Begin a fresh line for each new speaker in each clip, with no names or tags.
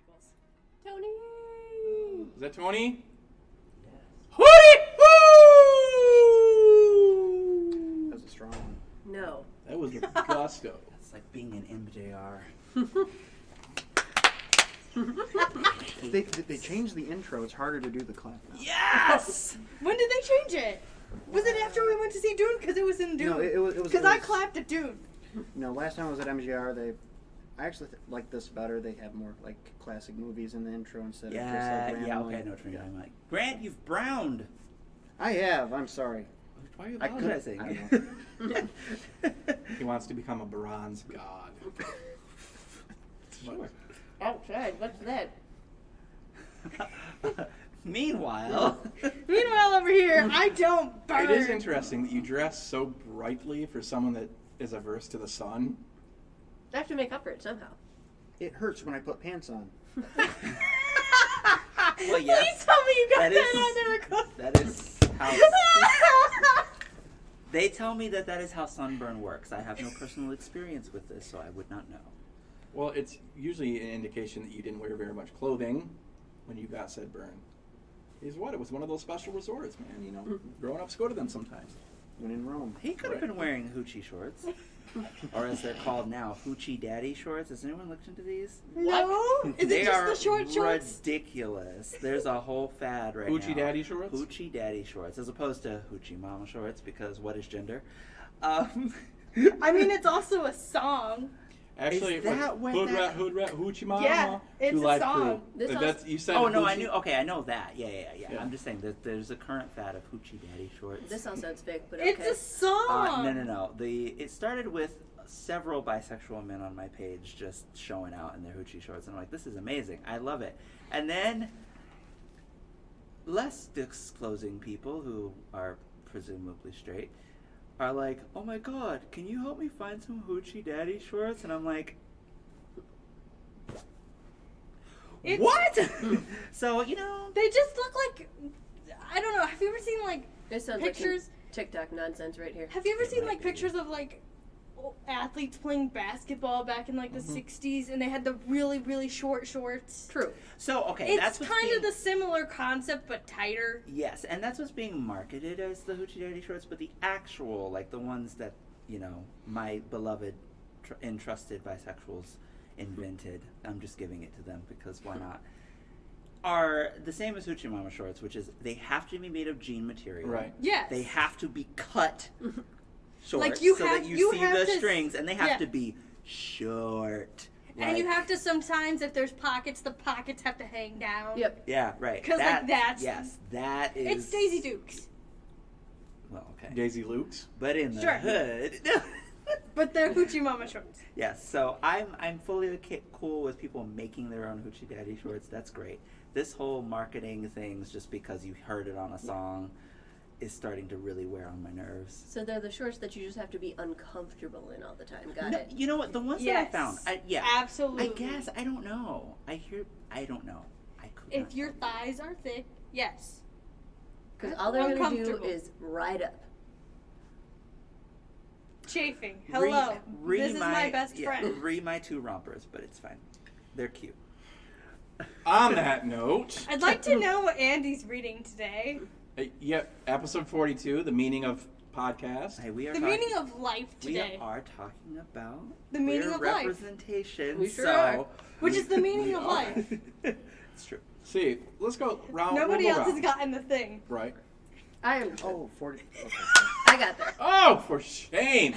equals.
Tony!
Is that Tony?
Yes.
Hootie! Woo!
That was a strong one.
No.
That was with gusto.
It's like being an MJR. They changed the intro. It's harder to do the clap now.
Yes! When did they change it? Was it after we went to see Dune? Because it was in Dune.
No, it was.
Because I clapped at Dune.
No, last time I was at MJR, I actually like this better. They have more like classic movies in the intro instead of just like rambling.
Yeah, okay, I know what you're talking about. Grant, you've browned.
I have. I'm sorry.
Why are you
I couldn't-
apologizing?
I don't know.
He wants to become a bronze god.
Sure.
Outside, what's that?
Meanwhile,
Meanwhile, over here, I don't burn.
It is interesting that you dress so brightly for someone that is averse to the sun.
I have to make up for it somehow.
It hurts when I put pants on.
well, yes,
Please tell me you got
that
that
is-
on the record.
that is how. They tell me that is how sunburn works. I have no personal experience with this, so I would not know.
Well, it's usually an indication that you didn't wear very much clothing when you got said burn. Is what? It was one of those special resorts, man. You know, grown-ups go to them sometimes.
When in Rome.
He could have been wearing hoochie shorts, or as they're called now, hoochie daddy shorts. Has anyone looked into these?
No? Is
They
it just
are
the short shorts?
ridiculous. There's a whole fad right now.
Hoochie daddy shorts?
Hoochie daddy shorts, as opposed to hoochie mama shorts, because what is gender?
I mean, it's also a song.
Actually,
Is that what
hood
that-
rat, hoochie mama.
Yeah, it's
Two
a
Live
song.
Crew.
This
That's, you said
oh no, I
hoochie-
knew. Okay, I know that. Yeah.
Yeah.
I'm just saying that there's a current fad of hoochie daddy shorts.
This all sounds fake, but okay.
It's a song.
No. It started with several bisexual men on my page just showing out in their hoochie shorts, and I'm like, this is amazing. I love it. And then less disclosing people who are presumably straight are like, oh my god, can you help me find some hoochie daddy shorts? And I'm like, what? So, you know,
They just look like, I don't know. Have you ever seen like
This sounds
pictures?
like TikTok nonsense right here.
Have you ever
It
seen
might
like
be.
pictures of like athletes playing basketball back in like the 60s, and they had the really, really short shorts?
True.
so okay,
It's
that's what's
kind of
being-
the similar concept, but tighter.
Yes, and that's what's being marketed as the hoochie daddy shorts, but the actual, like the ones that, you know, my beloved and trusted bisexuals invented, I'm just giving it to them because why not, are the same as hoochie mama shorts, which is they have to be made of jean material.
Right.
Yes.
They have to be cut short
Like, you
so
have-
that you
you
see
have
the
to-
strings, and they have
yeah.
to be short.
And you
Like-
have to sometimes, if there's pockets, the pockets have to hang down.
Yep.
Yeah, right.
'Cause, like, that's-
Yes, that is...
It's Daisy Dukes,
Well, okay.
Daisy Lukes.
But in the
Sure.
hood...
but they're hoochie mama shorts.
Yes, so I'm fully cool with people making their own hoochie daddy shorts. That's great. This whole marketing things, just because you heard it on a song, is starting to really wear on my nerves.
So they're the shorts that you just have to be uncomfortable in all the time. Got
No,
it.
you know what? The ones that I
Yes.
found,
Absolutely.
I guess I don't know. I don't know. I could.
If
not
your
tell you.
thighs are thick, yes.
Because all they're going to do
Uncomfortable.
is ride up.
Chafing. Hello. This is my best
yeah,
friend.
Re my two rompers, but it's fine. They're cute.
On that note,
I'd like to know what Andy's reading today.
episode 42, the meaning of podcast.
Hey, we are
The
talking,
meaning of life
we
today.
are talking about
The meaning
queer
of life.
representation.
We sure
so
are.
Which is the meaning
we
of
are.
life.
It's true.
See, let's go round.
Nobody
we'll go
else has
round.
gotten the thing.
Right.
I am.
Oh, 40. Okay.
I got there.
Oh, for shame!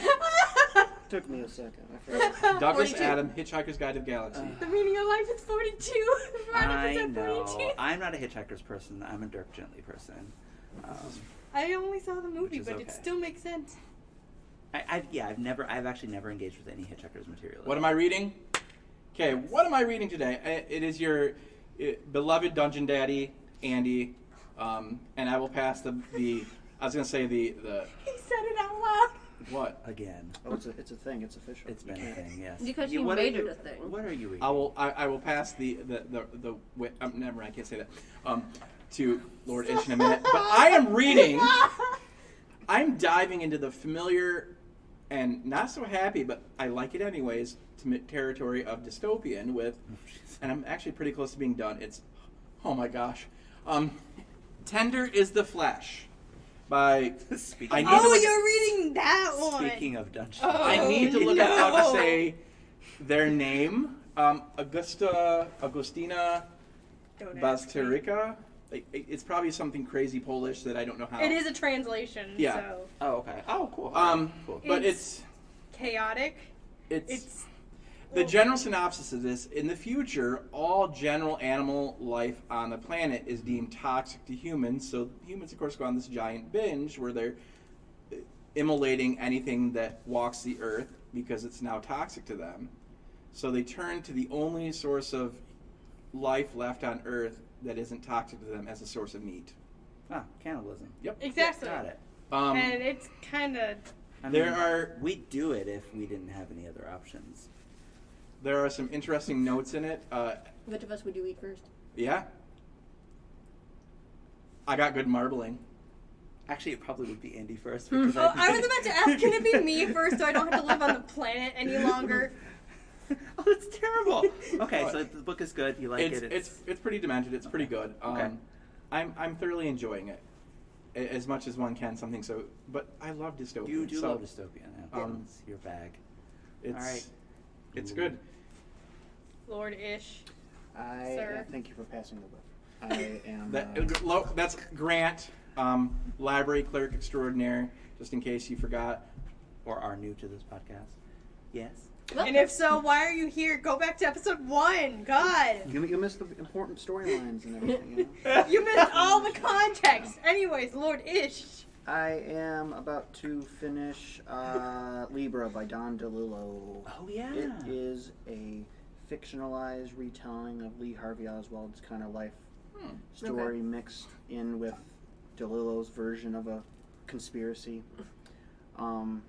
Took me a second. I forgot.
Douglas
42.
Adam, Hitchhiker's Guide to the Galaxy.
The meaning of life is 42.
I
Episode
know.
42.
I'm not a Hitchhiker's person. I'm a Dirk Gently person.
I only saw the movie,
Which is
but
okay.
it still makes sense.
I've actually never engaged with any Hitchhiker's material.
What am I reading? Okay, what am I reading today? It is your beloved Dungeon Daddy, Andy, and I will pass the I was going to say the
He said it out loud.
what?
Again.
Oh, it's a thing. It's official.
It's been a thing, yes.
Because you
what
made
are
it a thing.
What are you reading?
I will pass the never mind, I can't say that to Lord Ish in a minute. But I am reading. I'm diving into the familiar and not so happy, but I like it anyways, to territory of dystopian with, and I'm actually pretty close to being done. It's, oh my gosh. Tender is the Flesh by...
You're reading that one.
Speaking of Dungeons.
I need to look up how to say their name. Agustina
Don't ask me.
Basterica. It's probably something crazy Polish that I don't know how.
It is a translation.
Yeah.
So
Oh, okay. Oh, cool. Cool.
But it's
chaotic.
the general synopsis of this. In the future, all general animal life on the planet is deemed toxic to humans. So humans, of course, go on this giant binge where they're immolating anything that walks the earth because it's now toxic to them. So they turn to the only source of life left on earth that isn't toxic to them as a source of meat.
Ah, cannibalism.
Yep.
Exactly.
Got it.
And it's kind of...
We'd do it if we didn't have any other options.
There are some interesting notes in it.
Which of us would you eat first?
Yeah. I got good marbling.
Actually, it probably would be Andy first.
I was
Because
about to ask, can it be me first so I don't have to live on the planet any longer?
Oh, that's terrible. Okay, so the book is good. You like it?
It's pretty demented. It's pretty good.
Okay.
I'm thoroughly enjoying it, as much as one can. Something so, but I love dystopian.
You do
so
love dystopian. Yeah. It's your bag.
It's
All right.
it's good.
Lord Ish.
Sir. Thank you for passing the book. I am.
That's Grant, library clerk extraordinaire. Just in case you forgot.
Or are new to this podcast. Yes.
And if so, why are you here? Go back to episode 1. God.
You missed the important storylines and everything. You know?
You missed all the context. Anyways, Lord Ish.
I am about to finish Libra by Don DeLillo.
Oh, yeah.
It is a fictionalized retelling of Lee Harvey Oswald's kind of life story mixed in with DeLillo's version of a conspiracy. To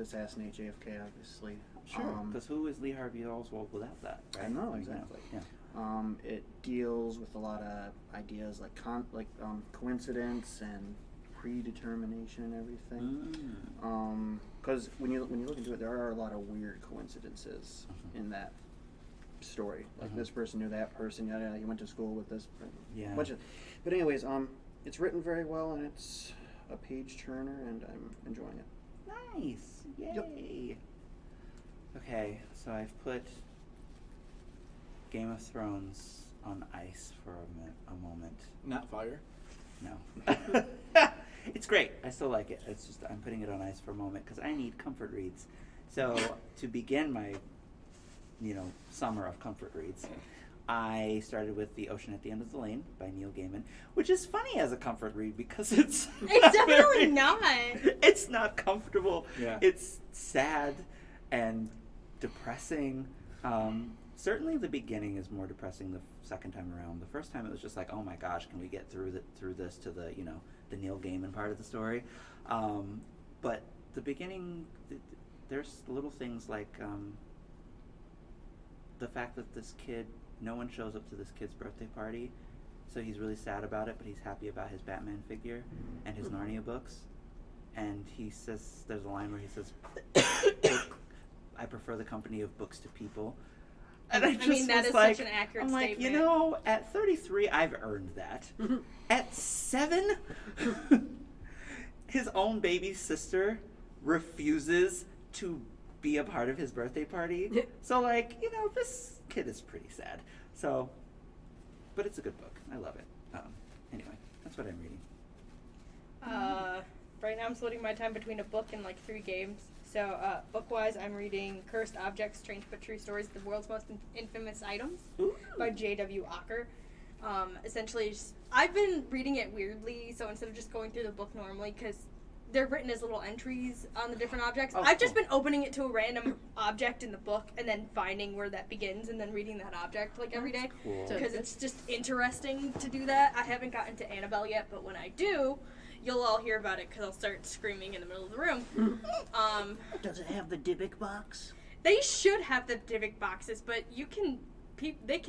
assassinate JFK, obviously.
Sure. Because who is Lee Harvey Oswald without that? Right?
I know, exactly.
Yeah.
It deals with a lot of ideas like coincidence and predetermination and everything. Because when you look into it, there are a lot of weird coincidences in that story. Like this person knew that person. He went to school with this.
Yeah.
But anyways, it's written very well and it's a page turner, and I'm enjoying it.
Nice. Yay. Yep. Okay, so I've put Game of Thrones on ice for a moment.
Not fire.
No. It's great. I still like it. It's just I'm putting it on ice for a moment because I need comfort reads. So to begin my, summer of comfort reads, I started with The Ocean at the End of the Lane by Neil Gaiman, which is funny as a comfort read because it's
definitely not.
It's not comfortable.
Yeah.
It's sad and depressing. Certainly the beginning is more depressing the second time around. The first time it was just like, oh my gosh, can we get through this to the the Neil Gaiman part of the story? But the beginning, there's little things like the fact that no one shows up to this kid's birthday party, so he's really sad about it, but he's happy about his Batman figure and his Narnia books. And he says, there's a line where he says, I prefer the company of books to people. And I just
that is
like,
such an accurate
I'm like,
statement.
at 33, I've earned that. At 7, his own baby sister refuses to be a part of his birthday party. So, this kid is pretty sad. So, but it's a good book. I love it. Anyway, that's what I'm reading.
Right now I'm splitting my time between a book and 3 games. So, book-wise, I'm reading Cursed Objects, Strange But True Stories, The World's Most Infamous Items by J.W. Ocker. Essentially, I've been reading it weirdly, so instead of just going through the book normally, because they're written as little entries on the different objects, I've just been opening it to a random object in the book and then finding where that begins and then reading that object every day. Because it's just interesting to do that. I haven't gotten to Annabelle yet, but when I do, you'll all hear about it because I'll start screaming in the middle of the room.
Does it have the Dybbuk box?
They should have the Dybbuk boxes, but you can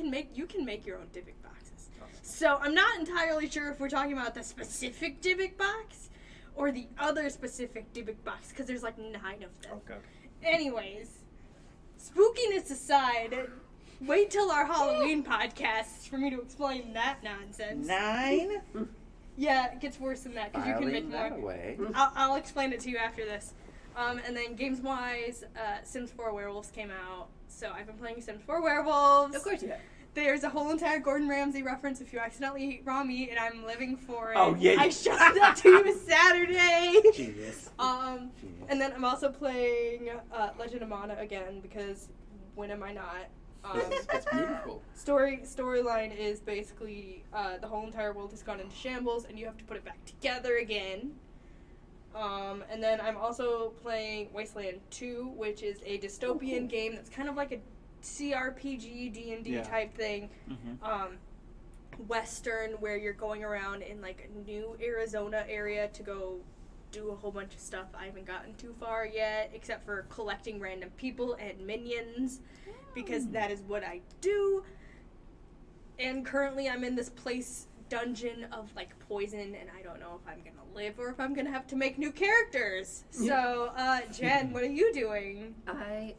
make your own Dybbuk boxes. So I'm not entirely sure if we're talking about the specific Dybbuk box or the other specific Dybbuk box, because there's like 9 of them.
Okay.
Anyways, spookiness aside, wait till our Halloween podcast for me to explain that nonsense.
9?
Yeah, it gets worse than that because you can make
Filing
more.
that away.
I'll explain it to you after this. And then games-wise, Sims 4 Werewolves came out, so I've been playing Sims 4 Werewolves.
Of course you have.
There's a whole entire Gordon Ramsay reference if you accidentally eat raw meat, and I'm living for it.
Oh, yeah.
I showed that to you Saturday.
Genius.
And then I'm also playing Legend of Mana again, because when am I not?
It's beautiful.
Storyline is basically the whole entire world has gone into shambles, and you have to put it back together again. And then I'm also playing Wasteland 2, which is a dystopian game that's kind of like a CRPG, D&D type thing. Western, where you're going around in like a new Arizona area to go do a whole bunch of stuff. I haven't gotten too far yet, except for collecting random people and minions, because that is what I do. And currently I'm in this dungeon of like poison, and I don't know if I'm gonna live or if I'm gonna have to make new characters. So, Jen, what are you doing?
I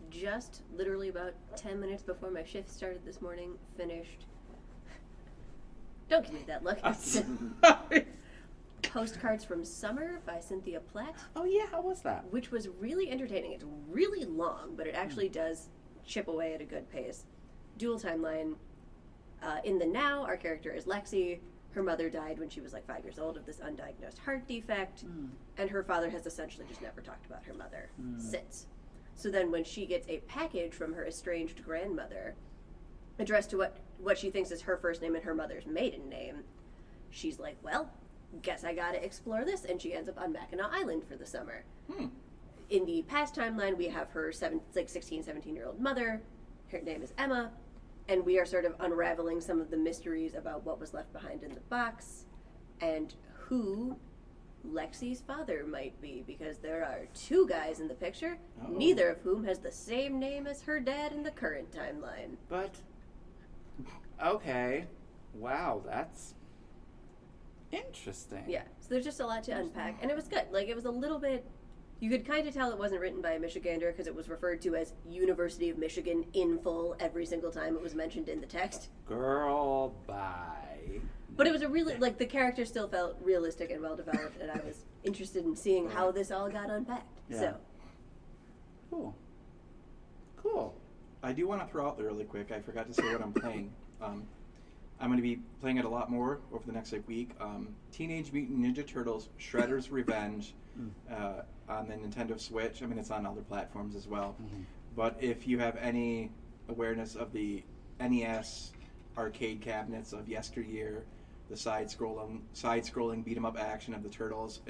just literally about 10 minutes before my shift started this morning finished. Don't give me that look. Postcards from Summer by Cynthia Platt,
Oh, yeah, how was that?
which was really entertaining. It's really long, but it actually does chip away at a good pace. Dual timeline. In the now, our character is Lexi. Her mother died when she was like 5 years old of this undiagnosed heart defect, and her father has essentially just never talked about her mother since. So then when she gets a package from her estranged grandmother addressed to what she thinks is her first name and her mother's maiden name, she's like, well, guess I gotta explore this, and she ends up on Mackinac Island for the summer. In the past timeline, we have her 16, 17-year-old mother. Her name is Emma, and we are sort of unraveling some of the mysteries about what was left behind in the box and who Lexi's father might be, because there are 2 guys in the picture, neither of whom has the same name as her dad in the current timeline.
But, okay. Wow, that's interesting.
Yeah, so there's just a lot to unpack, and it was good. Like, it was a little bit, you could kind of tell it wasn't written by a Michigander because it was referred to as University of Michigan in full every single time it was mentioned in the text.
Girl, bye.
But it was a really, like, the character still felt realistic and well developed, and I was interested in seeing how this all got unpacked.
Yeah.
So,
Cool.
I do want to throw out there really quick. I forgot to say what I'm playing. I'm going to be playing it a lot more over the next week. Teenage Mutant Ninja Turtles: Shredder's Revenge on the Nintendo Switch. I mean, it's on other platforms as well. But if you have any awareness of the NES arcade cabinets of yesteryear, the side-scrolling beat-em-up action of the Turtles,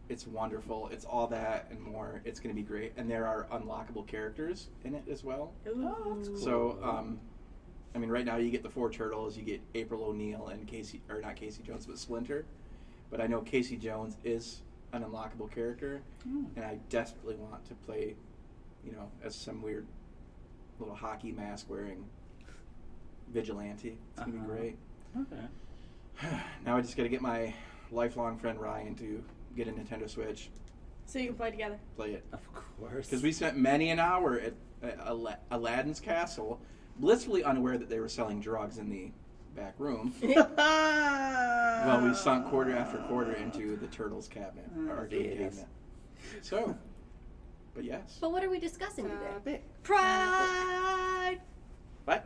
it's wonderful. It's all that and more. It's going to be great. And there are unlockable characters in it as well.
Oh, that's cool.
So, I mean, right now you get the 4 Turtles. You get April O'Neil and not Casey Jones, but Splinter. But I know Casey Jones is an unlockable character, and I desperately want to play, as some weird little hockey mask wearing vigilante. It's gonna be great.
Okay.
Now I just got to get my lifelong friend Ryan to get a Nintendo Switch,
So you can play together.
play it.
Of course.
Because we spent many an hour at Aladdin's castle, blissfully unaware that they were selling drugs in the back room. Well, we sunk quarter after quarter into the Turtles cabinet, our arcade cabinet. So, but yes.
but what are we discussing today?
Pride!
What?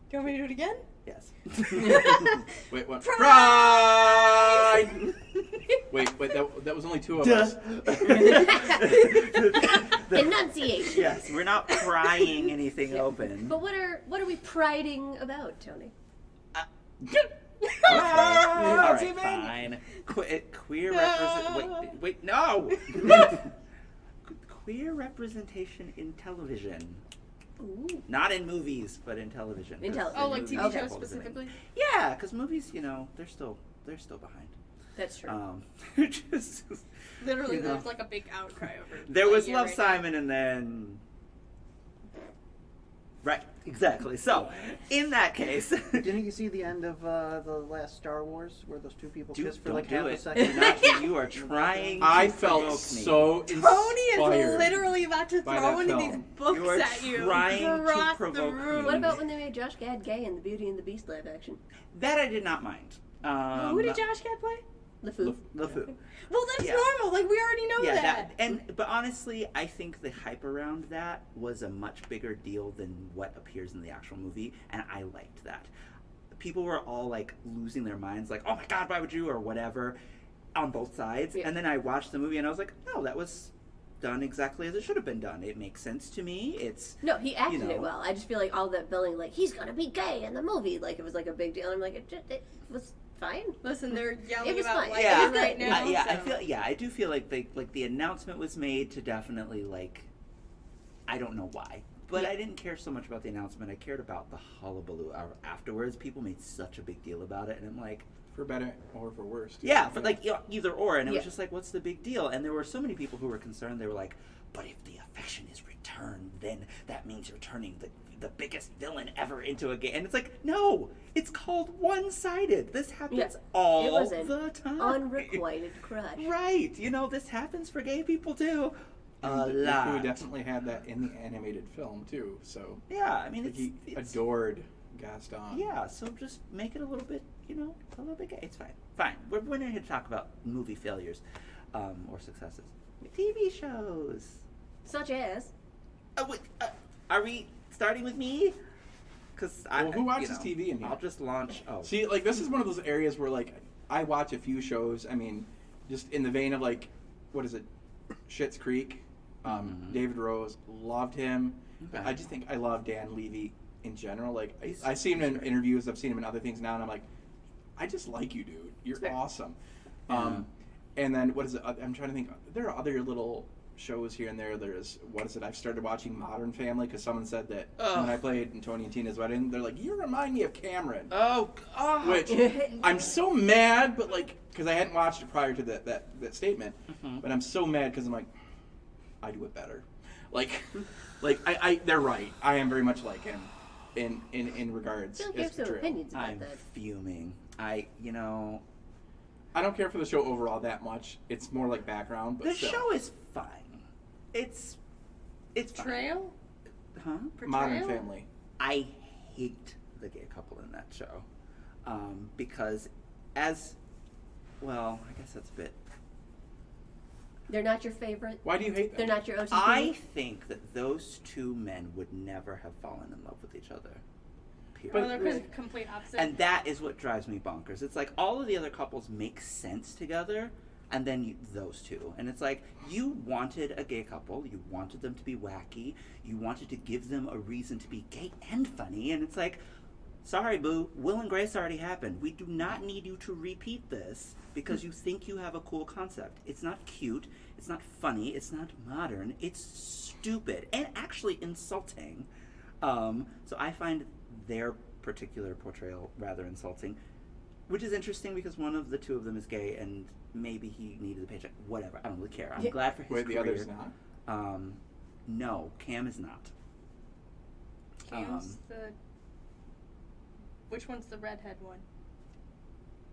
Do you want me to do it again?
Yes.
Wait, what?
Pride!
Wait, that was only 2 of us.
Enunciation.
Yes, we're not prying anything open.
But what are we priding about, Tony?
All right, fine. Queer wait, no! Queer representation in television.
Ooh.
Not in movies, but in television.
In television.
Oh, like TV
Okay.
shows specifically?
Yeah, because movies, they're still behind.
That's true.
Just,
Literally,
You know.
there's like a big outcry over
there was
Lightyear
Love
right
Simon, and then right. Exactly. So, in that case,
Didn't you see the end of the last Star Wars where those two people kissed for
don't
like
do
half a
it.
second?
You are trying.
I
to
felt
provoke me.
so
Tony
inspired.
is literally about to
by
throw
that
one of these
film.
books
You are
at you
trying to
across the
provoke me.
room.
What about when they made Josh Gad gay in the Beauty and the Beast live action?
That I did not mind.
Who did Josh Gad play?
LeFou.
LeFou.
Well, that's
Yeah.
normal. Like, we already know that.
But honestly, I think the hype around that was a much bigger deal than what appears in the actual movie, and I liked that. People were all like losing their minds, like, "Oh my God, why would you?" or whatever, on both sides.
Yeah.
And then I watched the movie, and I was like, "No, that was done exactly as it should have been done. It makes sense to me. It's
No, he acted
know.
it well. I just feel like all that billing, like, he's gonna be gay in the movie, like, it was like a big deal. I'm like, it was fine.
Listen, they're yelling
It was
about
fine.
life
Yeah.
right now.
I do feel like the announcement was made to definitely like, I don't know why, but
Yeah.
I didn't care so much about the announcement. I cared about the hullabaloo afterwards. People made such a big deal about it, and I'm like,
For better or for worse. too.
yeah, but like either or, and it
Yeah.
was just like, what's the big deal? And there were so many people who were concerned. They were like, but if the affection is returned, then that means you're turning the biggest villain ever into a gay. And it's like, no, it's called one-sided. This happens
Yeah.
all
It was an
the time.
unrequited crush.
Right. You know, this happens for gay people too. A
We
lot.
definitely had that in the animated film too. So
Yeah, I mean,
like, he
it's
adored Gaston.
yeah, so just make it a little bit, a little bit gay. It's fine. Fine. We're not here to talk about movie failures or successes. TV shows.
Such as.
Wait, are we starting with me? Because
Well, who watches TV in here?
I'll just launch. Oh,
See, like this is one of those areas where like I watch a few shows. I mean, just in the vein of like, what is it, Schitt's Creek. David Rose, loved him.
Okay.
I just think I love Dan Levy in general. Like
He's-
I see him in
he's great.
interviews. I've seen him in other things now, and I'm like, I just like you, dude. You're
Fair.
awesome.
Yeah.
And then what is it? I'm trying to think. There are other little shows here and there. There's what is it? I've started watching Modern Family because someone said that
Ugh.
when I played in Tony and Tina's wedding, they're like, you remind me of Cameron.
Oh, God.
Which I'm so mad, but like, because I hadn't watched it prior to that statement, but I'm so mad because I'm like, I do it better. Like I they're right. I am very much like him in regards.
I feel like you have
It's
some
true.
opinions about
I'm
that.
fuming.
I don't care for the show overall that much. It's more like background, but
The
still.
show is fine. It's fine.
Portrayal?
Huh?
Modern
Portrayal?
Family.
I hate the gay couple in that show because I guess that's a bit.
They're not your favorite.
Why do you hate them?
They're not your OTP.
I think that those two men would never have fallen in love with each other. Period.
Oh, they're complete opposite.
And that is what drives me bonkers. It's like all of the other couples make sense together, and then those two. And it's like, you wanted a gay couple, you wanted them to be wacky, you wanted to give them a reason to be gay and funny, and it's like, sorry, boo, Will and Grace already happened. We do not need you to repeat this because you think you have a cool concept. It's not cute, it's not funny, it's not modern, it's stupid, and actually insulting. So I find their particular portrayal rather insulting, which is interesting because one of the two of them is gay and maybe he needed a paycheck. Whatever, I don't really care. I'm
Yeah.
glad for his
Wait, the
career.
other's not?
No, Cam is not.
Cam's the... Which one's the redhead one?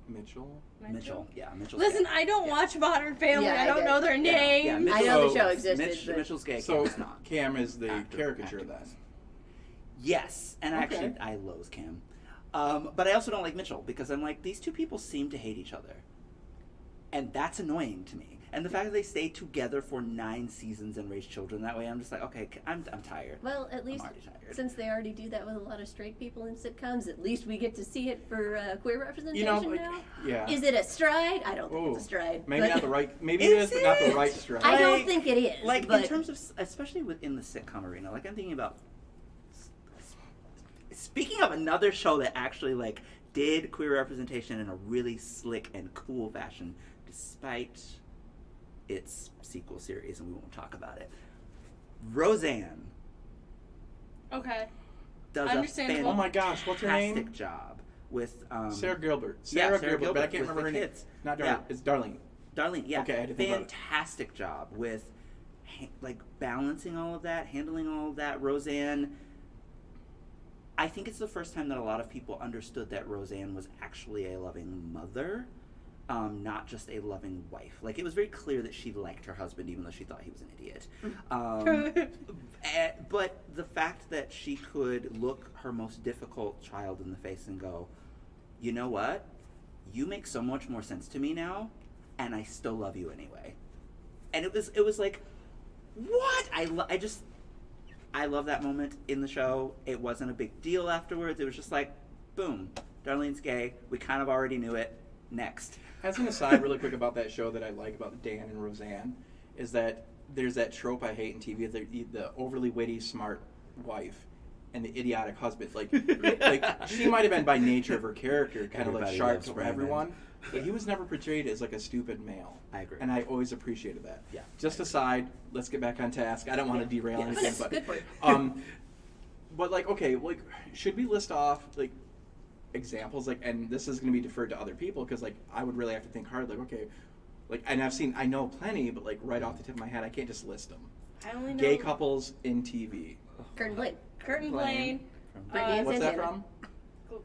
Mitchell.
Mitchell. Yeah, Mitchell's
Listen,
gay.
I don't watch Modern Family.
Yeah,
I
I
don't
did.
know their
Yeah,
names.
I know the
So,
show existed, but
Mitchell's gay.
So
Cam is not.
Cam is the caricature
Actor.
then.
Yes, and
Okay.
actually, I loathe Cam. But I also don't like Mitchell because I'm like, these two people seem to hate each other. And that's annoying to me. And the fact that they stay together for 9 seasons and raise children that way, I'm just like, okay, I'm tired.
well, at least
already tired.
since they already do that with a lot of straight people in sitcoms, at least we get to see it for queer representation
like,
now.
yeah.
Is it a stride? I don't think
Oh,
it's a stride.
Maybe
but
not the right. Maybe it is, but not the
it?
right stride.
I don't
Like-
think it is.
Like,
but
in terms of, especially within the sitcom arena, like, I'm thinking about, speaking of another show that actually, like, did queer representation in a really slick and cool fashion, despite its sequel series, and we won't talk about it. Roseanne
Okay.
does
Understandable.
a
Oh my gosh, what's her name?
fantastic job with
Sarah Gilbert.
Sarah
Sarah Gilbert, but I
Gilbert
can't
with
remember her
the
name.
kids.
Not Darlene.
Yeah.
It's Darlene.
Darlene, yeah,
Okay, I had to think about it.
fantastic job with like balancing all of that, handling all of that. Roseanne I think it's the first time that a lot of people understood that Roseanne was actually a loving mother, not just a loving wife. Like, it was very clear that she liked her husband, even though she thought he was an idiot. But the fact that she could look her most difficult child in the face and go, you know what? You make so much more sense to me now, and I still love you anyway. And it was like, what? I love that moment in the show. It wasn't a big deal afterwards. It was just like, boom, Darlene's gay. We kind of already knew it. Next.
As an aside, really quick about that show that I like about Dan and Roseanne, is that there's that trope I hate in TV, the overly witty, smart wife and the idiotic husband. Like she might have been by nature of her character kind of like sharp for everyone, but he was never portrayed as like a stupid male.
I agree.
And I always appreciated that.
Yeah.
Just aside, let's get back on task. I don't want to derail anything, but
good point.
But like, okay, like, should we list off like examples, like, and this is going to be deferred to other people because like I would really have to think hard, like, okay, like, and I know plenty, but like right off the tip of my head, I can't just list them.
I only know
Gay couples in TV.
Curtin Blaine.
Curtin Blaine.
Brittany and
What's that
Santana.
from?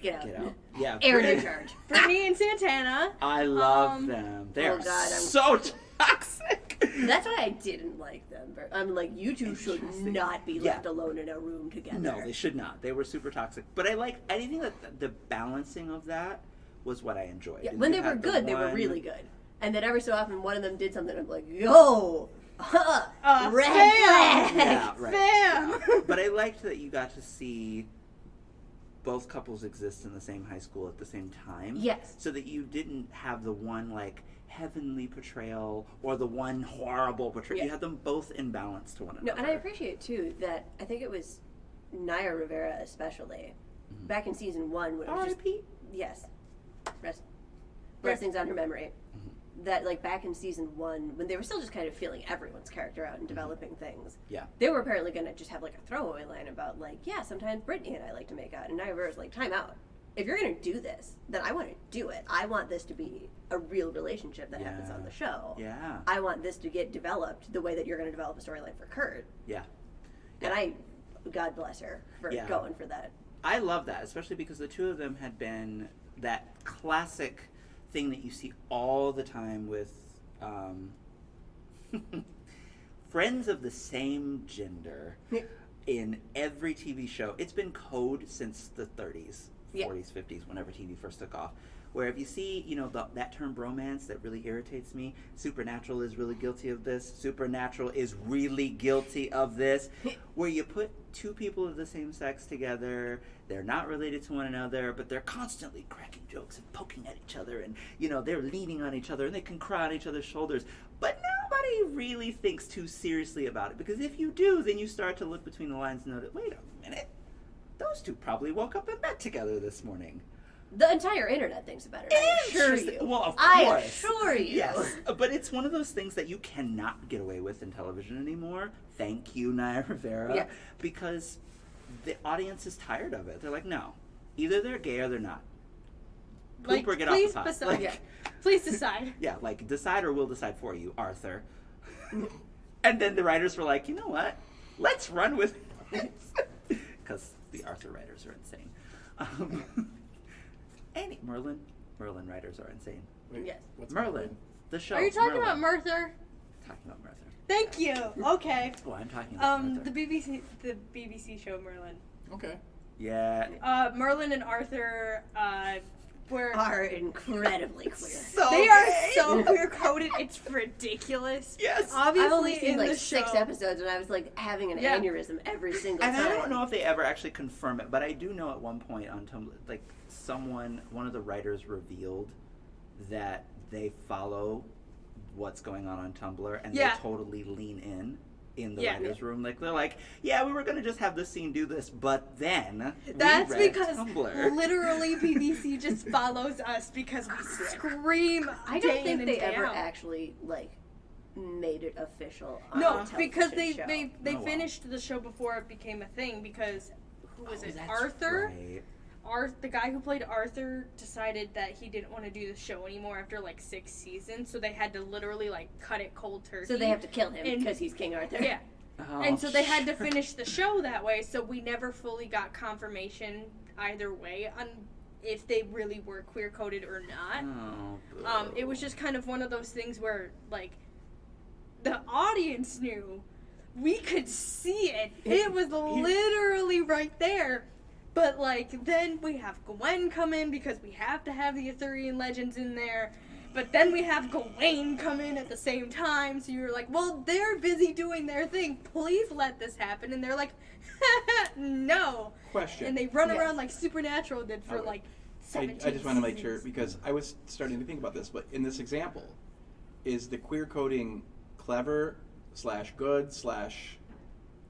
Get out.
Get out. Yeah.
Aaron in charge.
Brittany and Santana.
I love them. They
Oh,
are
God, I'm-
so toxic.
That's why I didn't like them. I'm like, you two should not be left alone in a room together.
No, they should not. They were super toxic. But I think that the balancing of that was what I enjoyed.
Yeah,
And
when
you
they were
had the
good, they were
one-
really good. And then every so often, one of them did something. I'm like, yo, red
Sam!
flag.
Yeah, right.
Sam!
Yeah. But I liked that you got to see both couples exist in the same high school at the same time.
Yes.
So that you didn't have the one, like, heavenly portrayal or the one horrible portrayal.
Yeah.
You had them both in balance to one
No,
another.
and I appreciate, too, that I think it was Naya Rivera especially, back in season 1, when it was just...
R.I.P.
Yes. Blessings on her memory. That, like, back in season 1, when they were still just kind of feeling everyone's character out and developing things,
Yeah.
they were apparently going to just have, like, a throwaway line about, like, yeah, sometimes Brittany and I like to make out. And Naya Rivera's like, time out. If you're going to do this, then I want to do it. I want this to be a real relationship that happens on the show.
Yeah.
I want this to get developed the way that you're going to develop a storyline for Kurt.
Yeah.
And God bless her for
Yeah.
going for that.
I love that, especially because the two of them had been that classic thing that you see all the time with friends of the same gender in every TV show. It's been code since the 30s, 40s, 50s, whenever TV first took off. Where if you see, that term bromance, that really irritates me. Supernatural is really guilty of this. Supernatural is really guilty of this. Where you put two people of the same sex together, they're not related to one another, but they're constantly cracking jokes and poking at each other, and they're leaning on each other, and they can cry on each other's shoulders. But nobody really thinks too seriously about it, because if you do, then you start to look between the lines and notice, wait a minute, those two probably woke up and met together this morning.
The entire internet thinks about it. I assure you.
Well, of
I
course.
assure you.
Yes, but it's one of those things that you cannot get away with in television anymore. Thank you, Naya Rivera.
Yeah.
Because the audience is tired of it. They're like, no, either they're gay or they're not.
Like,
Cooper, get
please
off the pot.
decide. Please decide.
Yeah, like, decide or we'll decide for you, Arthur. And then the writers were like, you know what? Let's run with it. Because the Arthur writers are insane. Merlin writers are insane.
Wait,
Yes.
what's
Merlin, the show.
Are you talking about
Merlin.
Merthyr?
Talking about Merthyr.
Thank you. Okay.
Oh, I'm talking about Merthyr.
The BBC show Merlin.
Okay.
Yeah.
Merlin and Arthur were
Are incredibly clear.
they are so queer coded. It's ridiculous.
Yes.
Obviously,
I've only seen
in
like
the
6
show,
episodes, and I was like having an aneurysm every single
And
time.
I don't know if they ever actually confirm it, but I do know at one point on Tumblr, like one of the writers revealed that they follow what's going on Tumblr, and they totally lean in the writer's room. Like, they're like, yeah, we were going to just have this scene do this, but then
That's
we read
because
Tumblr.
literally BBC just follows us because we scream.
I
day
don't
in
think
and
they
day
ever
out.
actually like made it official on a
No,
television
because they
show.
finished the show before it became a thing. Because who was it?
That's
Arthur.
right.
The guy who played Arthur decided that he didn't want to do the show anymore after like 6 seasons, so they had to literally like cut it cold turkey.
So they have to kill him
And-
because he's King Arthur.
Yeah.
Oh,
and so they had to finish the show that way, so we never fully got confirmation either way on if they really were queer-coded or not.
Oh,
It was just kind of one of those things where, like, the audience knew. We could see it. It was literally right there. But, like, then we have Gwen come in because we have to have the Arthurian legends in there. But then we have Gawain come in at the same time. So you're like, well, they're busy doing their thing. Please let this happen. And they're like, no.
Question.
And they run around like Supernatural did for, like, 17
I just want to make
seasons.
sure, because I was starting to think about this, but in this example, is the queer coding clever / good /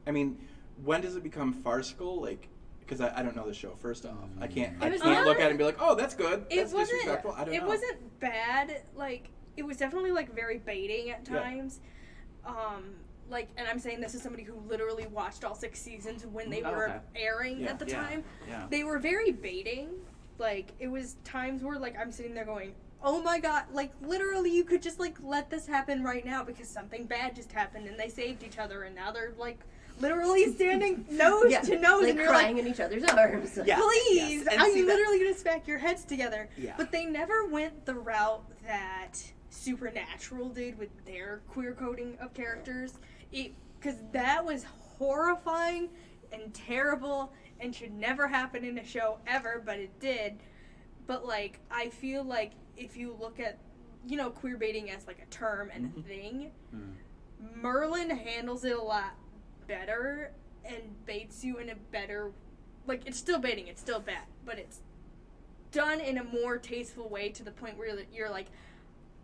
I mean, when does it become farcical? Like, because I don't know the show. First off, I can't look at it and be like, oh, that's good. That's disrespectful. I don't know.
It wasn't bad. Like, it was definitely like very baiting at times. Like, and I'm saying this as somebody who literally watched all 6 seasons when they were airing at the time.
Yeah.
They were very baiting. Like, it was times where, like, I'm sitting there going, oh my god, like, literally you could just, like, let this happen right now because something bad just happened and they saved each other and now they're, like, literally standing nose to nose
like
and you're
crying
like,
in each other's arms.
Yeah.
please,
Yes. And
I'm
see,
literally going to smack your heads together.
Yeah.
But they never went the route that Supernatural did with their queer coding of characters. Because that was horrifying and terrible and should never happen in a show ever, but it did. But, like, I feel like if you look at, you know, queer baiting as, like, a term and a thing, Merlin handles it a lot better and baits you in a better, like, it's still baiting, it's still bad, but it's done in a more tasteful way to the point where you're like,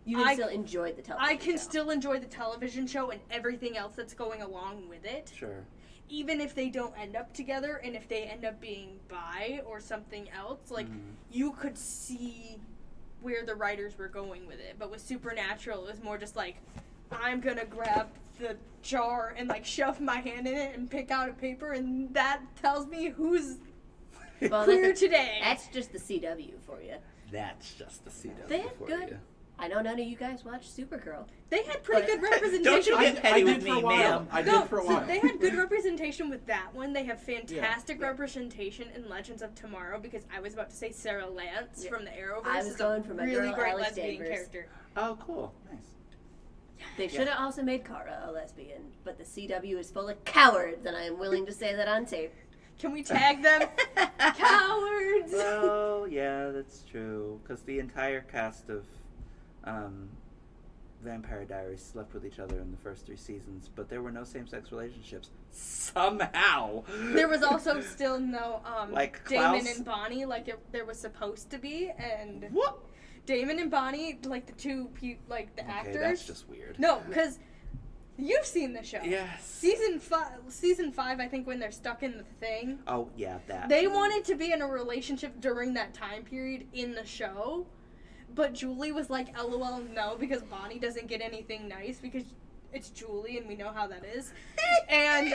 You can still enjoy the television
I can
show.
still enjoy the television show and everything else that's going along with it.
Sure.
Even if they don't end up together and if they end up being bi or something else, like, you could see where the writers were going with it. But with Supernatural, it was more just like, I'm gonna grab the jar and, like, shove my hand in it and pick out a paper, and that tells me who's queer today.
That's just the CW for you.
That's just the CW
They had
for
good.
you.
I know none of you guys watch Supergirl.
They had pretty good representation.
Don't you get petty
I
with
did
me,
for a while.
ma'am.
I did for a while.
They had good representation with that one. They have fantastic
Yeah.
representation in Legends of Tomorrow, because I was about to say Sarah Lance from the Arrowverse.
I was
is
going
a
for my
really
girl,
great
Alex
lesbian
Danvers.
character.
Oh, cool. Nice.
They should have also made Kara a lesbian, but the CW is full of cowards, and I am willing to say that on tape.
Can we tag them? Cowards!
Well, yeah, that's true. Because the entire cast of Vampire Diaries slept with each other in the first 3 seasons, but there were no same-sex relationships. Somehow!
There was also still no
Like
Damon
Klaus?
and Bonnie like there was supposed to be, and
What?
Damon and Bonnie, like the two, the
Okay,
actors.
that's just weird.
No, because you've seen the show.
Yes.
Season 5, I think, when they're stuck in the thing.
Oh, yeah, that.
They wanted to be in a relationship during that time period in the show, but Julie was like, LOL, no, because Bonnie doesn't get anything nice because it's Julie and we know how that is. And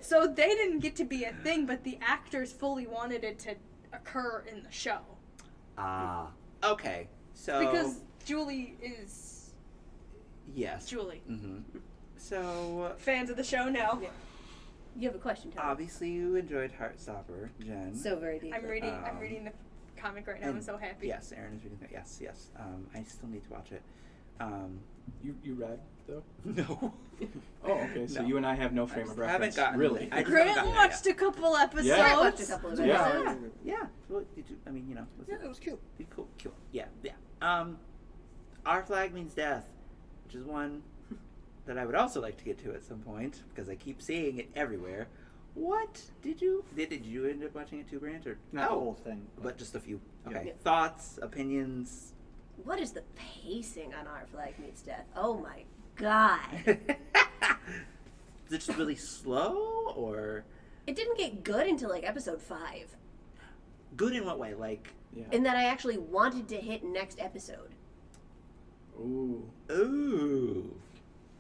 so they didn't get to be a thing, but the actors fully wanted it to occur in the show.
Ah. Okay. So.
Because Julie is
Yes.
Julie.
Mm-hmm. So.
Fans of the show know.
You have a question, Tom.
Obviously, you enjoyed Heartstopper, Jen.
So very deeply.
I'm reading the comic right now. I'm so happy.
Yes, Aaron is reading it. Yes, yes. I still need to watch it.
You read, though?
No.
Oh, okay. So
No.
you and I have no frame of reference.
Haven't gotten
really.
I just
Grant
haven't gotten there
watched a couple episodes.
Yeah.
I watched a couple of
Yeah.
episodes.
Yeah. Well, did you, I mean, you know.
Yeah, it was cute.
Cool. Yeah. Our Flag Means Death, which is one that I would also like to get to at some point because I keep seeing it everywhere. What did you end up watching it too, Grant? Or
Not the whole thing.
but just a few. Okay.
Yeah.
Thoughts, opinions.
What is the pacing on Our Flag Meets Death? Oh my god.
Is it just really slow, or
It didn't get good until like episode 5.
good in what way? Like,
Yeah.
In that I actually wanted to hit next episode.
Ooh.
ooh,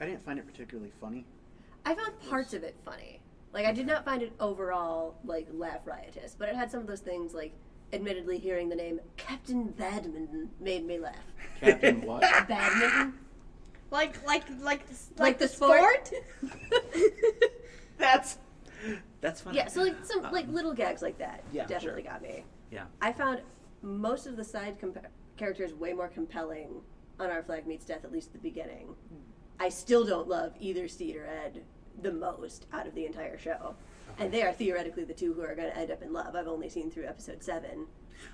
I didn't find it particularly funny.
I found parts of it funny. Like, I did not find it overall, like, laugh riotous, but it had some of those things, like, admittedly hearing the name Captain Badminton made me laugh.
Captain what?
Badminton?
Like
the sport?
That's funny.
Yeah, so like some like little gags like that
Yeah,
definitely got me.
Yeah.
I found most of the side characters way more compelling on Our Flag Meets Death, at least at the beginning. I still don't love either Steed or Ed the most out of the entire show. Okay. And they are theoretically the two who are going to end up in love. I've only seen through episode 7.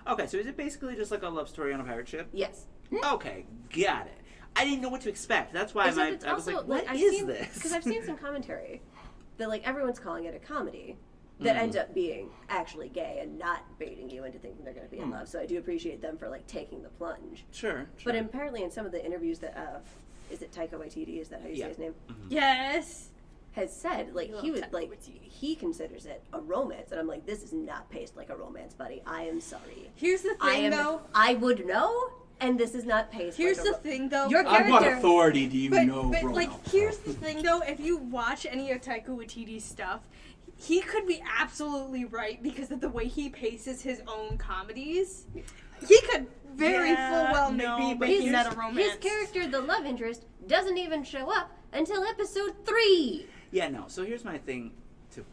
Okay, so is it basically just like a love story on a pirate ship?
Yes.
Okay, got it. I didn't know what to expect. That's why I was like, what is this?
Because I've seen some commentary that like everyone's calling it a comedy that ends up being actually gay and not baiting you into thinking they're going to be in love. So I do appreciate them for like taking the plunge.
Sure.
But apparently in some of the interviews that is it Taika Waititi? Is that how you say his name?
Mm-hmm.
Yes.
Has said like he considers it a romance, and I'm like, this is not paced like a romance, buddy. I am sorry.
Here's the thing, though.
I would know, and this is not paced.
Here's the thing, though.
Your
On what
character.
authority do you know,
But
Bruno?
like, here's the thing, though. If you watch any of Taika Waititi's stuff, he could be absolutely right because of the way he paces his own comedies. He could very full well be making that a romance.
His character, the love interest, doesn't even show up until episode 3.
Yeah, no. So here's my thing to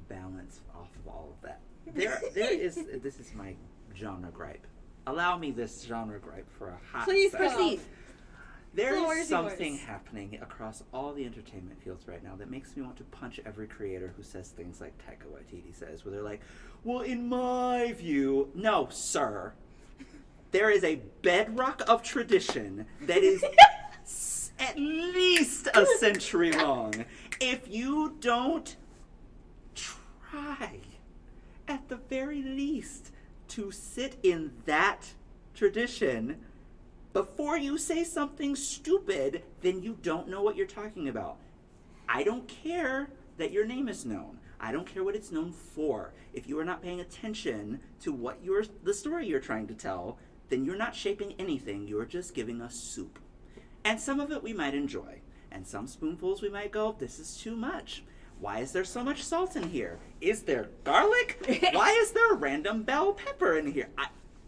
balance off of all of that. There is. This is my genre gripe. Allow me this genre gripe for a hot
Please
second.
Proceed.
There
Floor
is
is
something
yours.
happening across all the entertainment fields right now that makes me want to punch every creator who says things like Taika Waititi says, where they're like, well, in my view, no, sir. There is a bedrock of tradition that is at least a century long. If you don't try, at the very least, to sit in that tradition before you say something stupid, then you don't know what you're talking about. I don't care that your name is known. I don't care what it's known for. If you are not paying attention to what the story you're trying to tell, then you're not shaping anything. You're just giving us soup. And some of it we might enjoy. And some spoonfuls we might go, this is too much. Why is there so much salt in here? Is there garlic? Why is there a random bell pepper in here?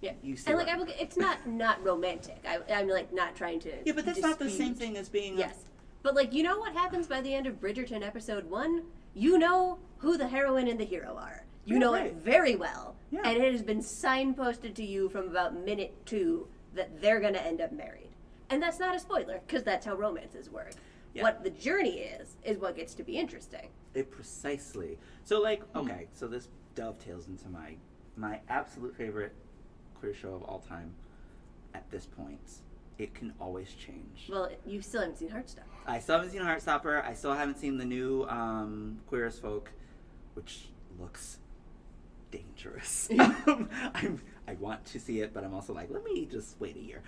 Yeah,
you see
and like
what
it's not romantic. I'm like not trying to.
Yeah, but that's not the
dispute.
same thing as being.
Yes, but like you know what happens by the end of Bridgerton episode 1? You know who the heroine and the hero are. You know it very well, and it has been signposted to you from about minute 2 that they're going to end up married, and that's not a spoiler because that's how romances work. Yeah. What the journey is what gets to be interesting.
Precisely. So like, okay, so this dovetails into my absolute favorite queer show of all time at this point. It can always change.
Well, you still haven't seen Heartstopper.
I still haven't seen Heartstopper. I still haven't seen the new Queer as Folk, which looks dangerous. I want to see it, but I'm also like, let me just wait a year.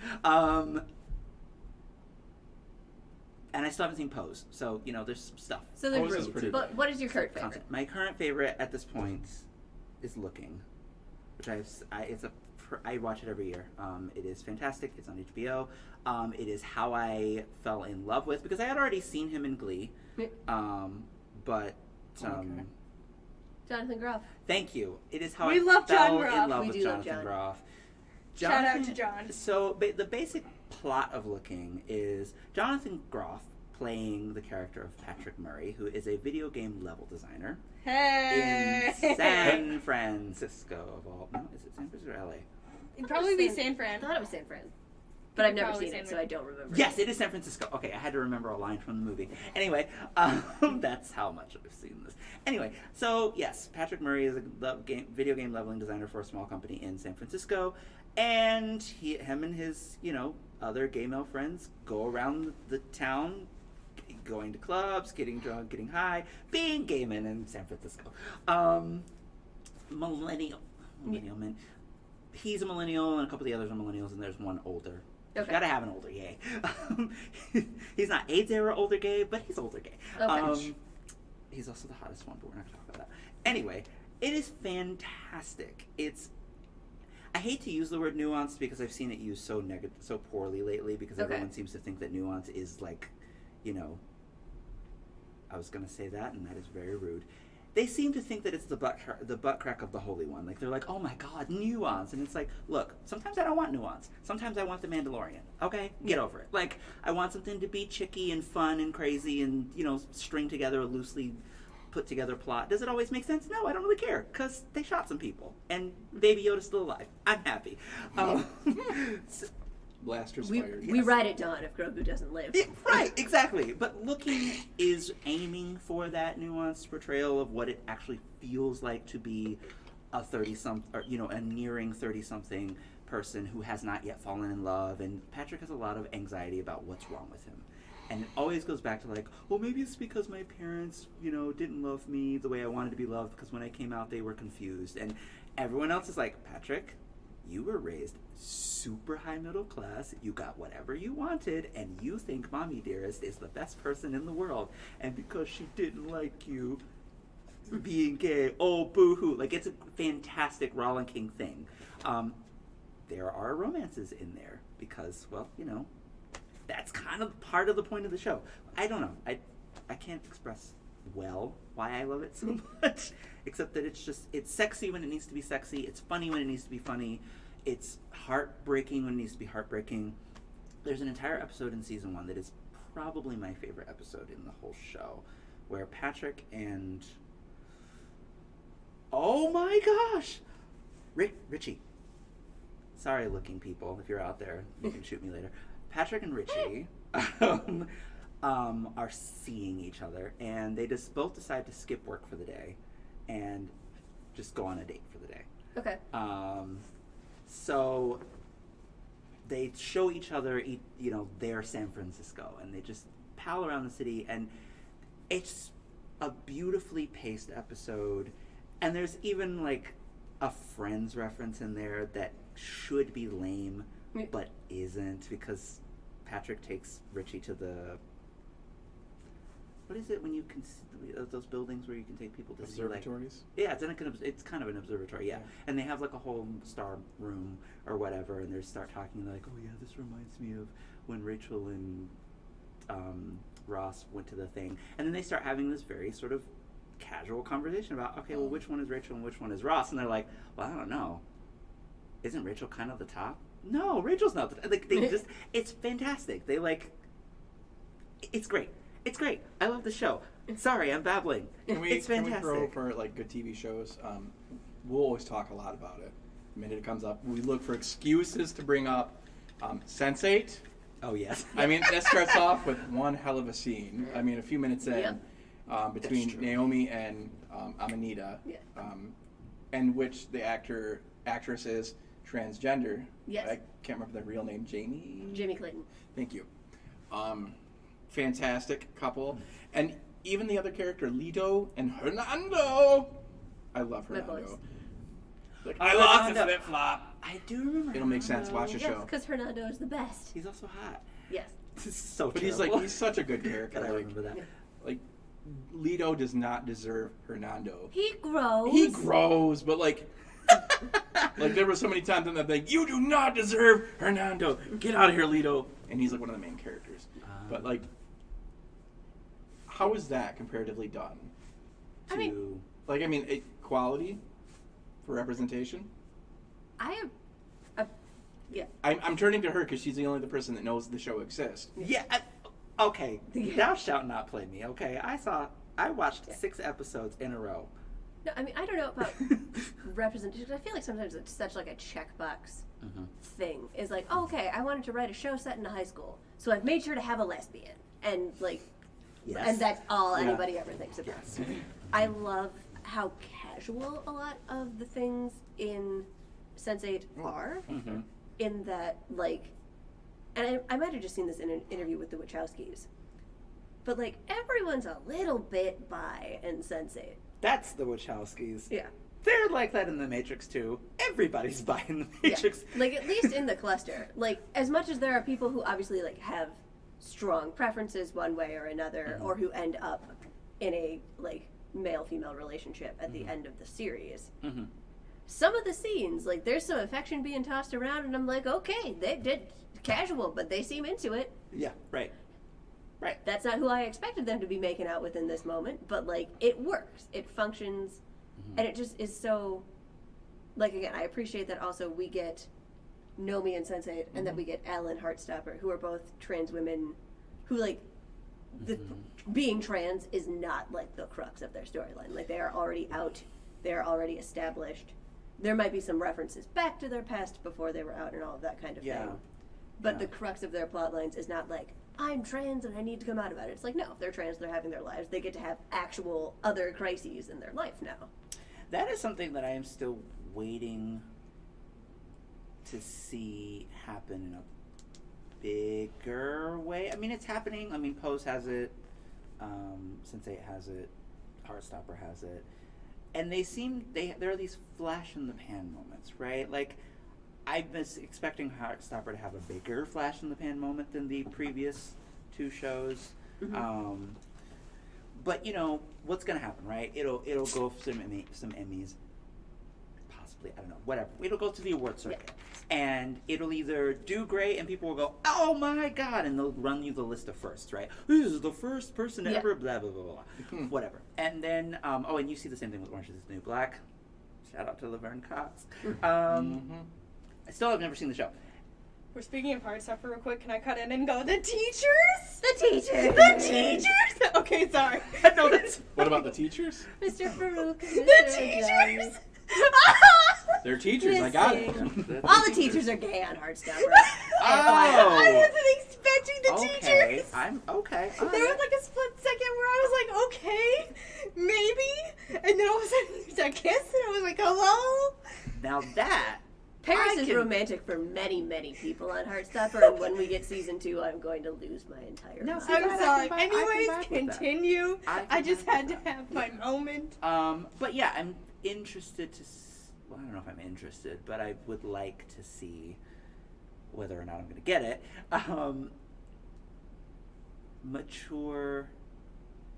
And I still haven't seen Pose, so there's some stuff.
So there's
Pose is pretty
but what is your current favorite?
My current favorite at this point is Looking, which I watch it every year. It is fantastic. It's on HBO. It is how I fell in love with, because I had already seen him in Glee. But
Jonathan Groff.
Thank you. It is how
We
I
love
fell
John Groff.
in love
We
with
do love
Jonathan
John.
Groff.
Shout out to John.
So the basic plot of Looking is Jonathan Groff playing the character of Patrick Murray, who is a video game level designer
Hey.
in San Francisco. Is it San Francisco or LA?
It'd probably be San Fran.
I thought it was San Fran. But I've never
Probably
seen
San
it,
Fran.
so I don't remember.
Yes, it is San Francisco. Okay, I had to remember a line from the movie. Anyway, that's how much I've seen this. Anyway, so yes, Patrick Murray is a video game leveling designer for a small company in San Francisco, and him and his other gay male friends go around the town, going to clubs, getting drunk, getting high, being gay men in San Francisco. Millennial men. He's a millennial, and a couple of the others are millennials, and there's one older.
Okay.
You gotta have an older gay. He's not AIDS era older gay, but he's older gay.
Okay.
He's also the hottest one, but we're not gonna talk about that. Anyway, it is fantastic. I hate to use the word nuanced because I've seen it used so poorly lately, because everyone seems to think that nuance is like, I was gonna say that, and that is very rude. they seem to think that it's the butt crack of the Holy One. Like, they're like, oh my God, nuance. And it's like, look, sometimes I don't want nuance. Sometimes I want the Mandalorian. Okay? Get over it. Like, I want something to be chicky and fun and crazy and, string together a loosely put together plot. Does it always make sense? No, I don't really care, because they shot some people. And Baby Yoda's still alive. I'm happy.
Blasters
we
fired.
we ride at dawn if Grogu doesn't live.
Yeah, right, exactly. But Looking is aiming for that nuanced portrayal of what it actually feels like to be a 30-something, or a nearing 30-something person who has not yet fallen in love. And Patrick has a lot of anxiety about what's wrong with him. And it always goes back to like, well, maybe it's because my parents, didn't love me the way I wanted to be loved, because when I came out, they were confused. And everyone else is like, Patrick, you were raised super high middle class, you got whatever you wanted, and you think Mommy Dearest is the best person in the world, and because she didn't like you being gay, oh boo-hoo. Like, it's a fantastic rollicking thing. There are romances in there because, well, that's kind of part of the point of the show. I don't know. I can't express well why I love it so much, except that it's sexy when it needs to be sexy, it's funny when it needs to be funny, it's heartbreaking when it needs to be heartbreaking. There's an entire episode in season 1 that is probably my favorite episode in the whole show, where Patrick and, oh my gosh, Richie. Sorry, Looking people, if you're out there, you can shoot me later. Patrick and Richie are seeing each other, and they just both decide to skip work for the day and just go on a date for the day.
Okay.
So they show each other, their San Francisco, and they just pal around the city, and it's a beautifully paced episode. And there's even like a Friends reference in there that should be lame, but isn't, because Patrick takes Richie to the, what is it when you can those buildings where you can take people to
observatories?
See, like, yeah, it's kind of an observatory, yeah. And they have like a whole star room or whatever, and they start talking like, oh yeah, this reminds me of when Rachel and Ross went to the thing. And then they start having this very sort of casual conversation about, okay, well, which one is Rachel and which one is Ross? And they're like, well, I don't know. Isn't Rachel kind of the top? No, Rachel's not the top. Like, they just, it's fantastic. They like, it's great. It's great. I love the show. Sorry, I'm babbling. It's fantastic.
Can we throw for like good TV shows? We'll always talk a lot about it. The minute it comes up, we look for excuses to bring up Sense8.
Oh, yes.
I mean, that starts off with one hell of a scene. I mean, a few minutes in, between Naomi and Amanita, and which the actress is transgender.
Yes.
I can't remember their real name.
Jamie Clayton.
Thank you. Fantastic couple. And even the other character, Lito and Hernando. I love Hernando. Like, I lost it flip flop.
I do remember.
It'll make sense. Watch the show.
Because Hernando is the best.
He's also hot.
Yes.
This is so
but
terrible.
he's such a good character.
I remember that.
Like, Lito does not deserve Hernando.
He grows,
but like there were so many times in that thing, you do not deserve Hernando. Get out of here, Lito. And he's like one of the main characters. But like, how is that comparatively done? Quality for representation. I'm turning to her because she's the only person that knows the show exists.
Yeah. Okay. Thou shalt not play me. Okay. I watched 6 episodes in a row.
No, I mean, I don't know about representation. I feel like sometimes it's such like a checkbox thing. Is like, oh, okay, I wanted to write a show set in a high school, so I've made sure to have a lesbian, and like, and that's all anybody ever thinks about.
Yes.
I love how casual a lot of the things in Sense8 are. In that, like, and I might have just seen this in an interview with the Wachowskis, but like everyone's a little bit bi in Sense8.
That's the Wachowskis.
Yeah.
They're like that in The Matrix, too. Everybody's buying The Matrix.
Yeah. Like, at least in the cluster. Like, as much as there are people who obviously, like, have strong preferences one way or another, or who end up in a, like, male-female relationship at the end of the series. Some of the scenes, like, there's some affection being tossed around, and I'm like, okay, they did casual, but they seem into it.
Yeah, right. Right.
That's not who I expected them to be making out with in this moment, but, like, it works. It functions, and it just is so, like, again, I appreciate that also we get Nomi and Sense8, and that we get Elle and Heartstopper, who are both trans women who, like, being trans is not, like, the crux of their storyline. Like, they are already out. They are already established. There might be some references back to their past before they were out and all of that kind of thing. But the crux of their plot lines is not like, I'm trans and I need to come out about it. It's like, no, if they're trans, they're having their lives. They get to have actual other crises in their life now.
That is something that I am still waiting to see happen in a bigger way. I mean, it's happening. I mean, Pose has it. Sense8 has it. Heartstopper has it. And there are these flash-in-the-pan moments, right? Like, I was expecting Heartstopper to have a bigger flash-in-the-pan moment than the previous two shows. But, you know, what's going to happen, right? It'll go for some Emmys. Possibly, I don't know, whatever. It'll go to the award circuit. And it'll either do great and people will go, oh my God, and they'll run you the list of firsts, right? This is the first person ever, blah, blah, blah, blah. Whatever. And then, and you see the same thing with Orange is the New Black. Shout out to Laverne Cox. I still have never seen the show.
We're speaking of Heartstopper real quick. Can I cut in and go, the teachers?
The teachers!
The teachers! Okay, sorry.
No, that's...
What about the teachers?
Mr. Farouk.
The teachers!
They're teachers, I got it.
All the teachers are gay on Heartstopper.
I wasn't expecting the teachers.
I'm okay.
There was like a split second where I was like, okay, maybe. And then all of a sudden there's a kiss and I was like, hello?
Now that...
Paris is romantic for many, many people on Heartstopper, and when we get season 2, I'm going to lose my entire
No,
mind.
I'm sorry.
I
Anyways,
can back
continue. I just had to
that.
have my moment.
But yeah, I'm interested to... Well, I don't know if I'm interested, but I would like to see whether or not I'm going to get it. Mature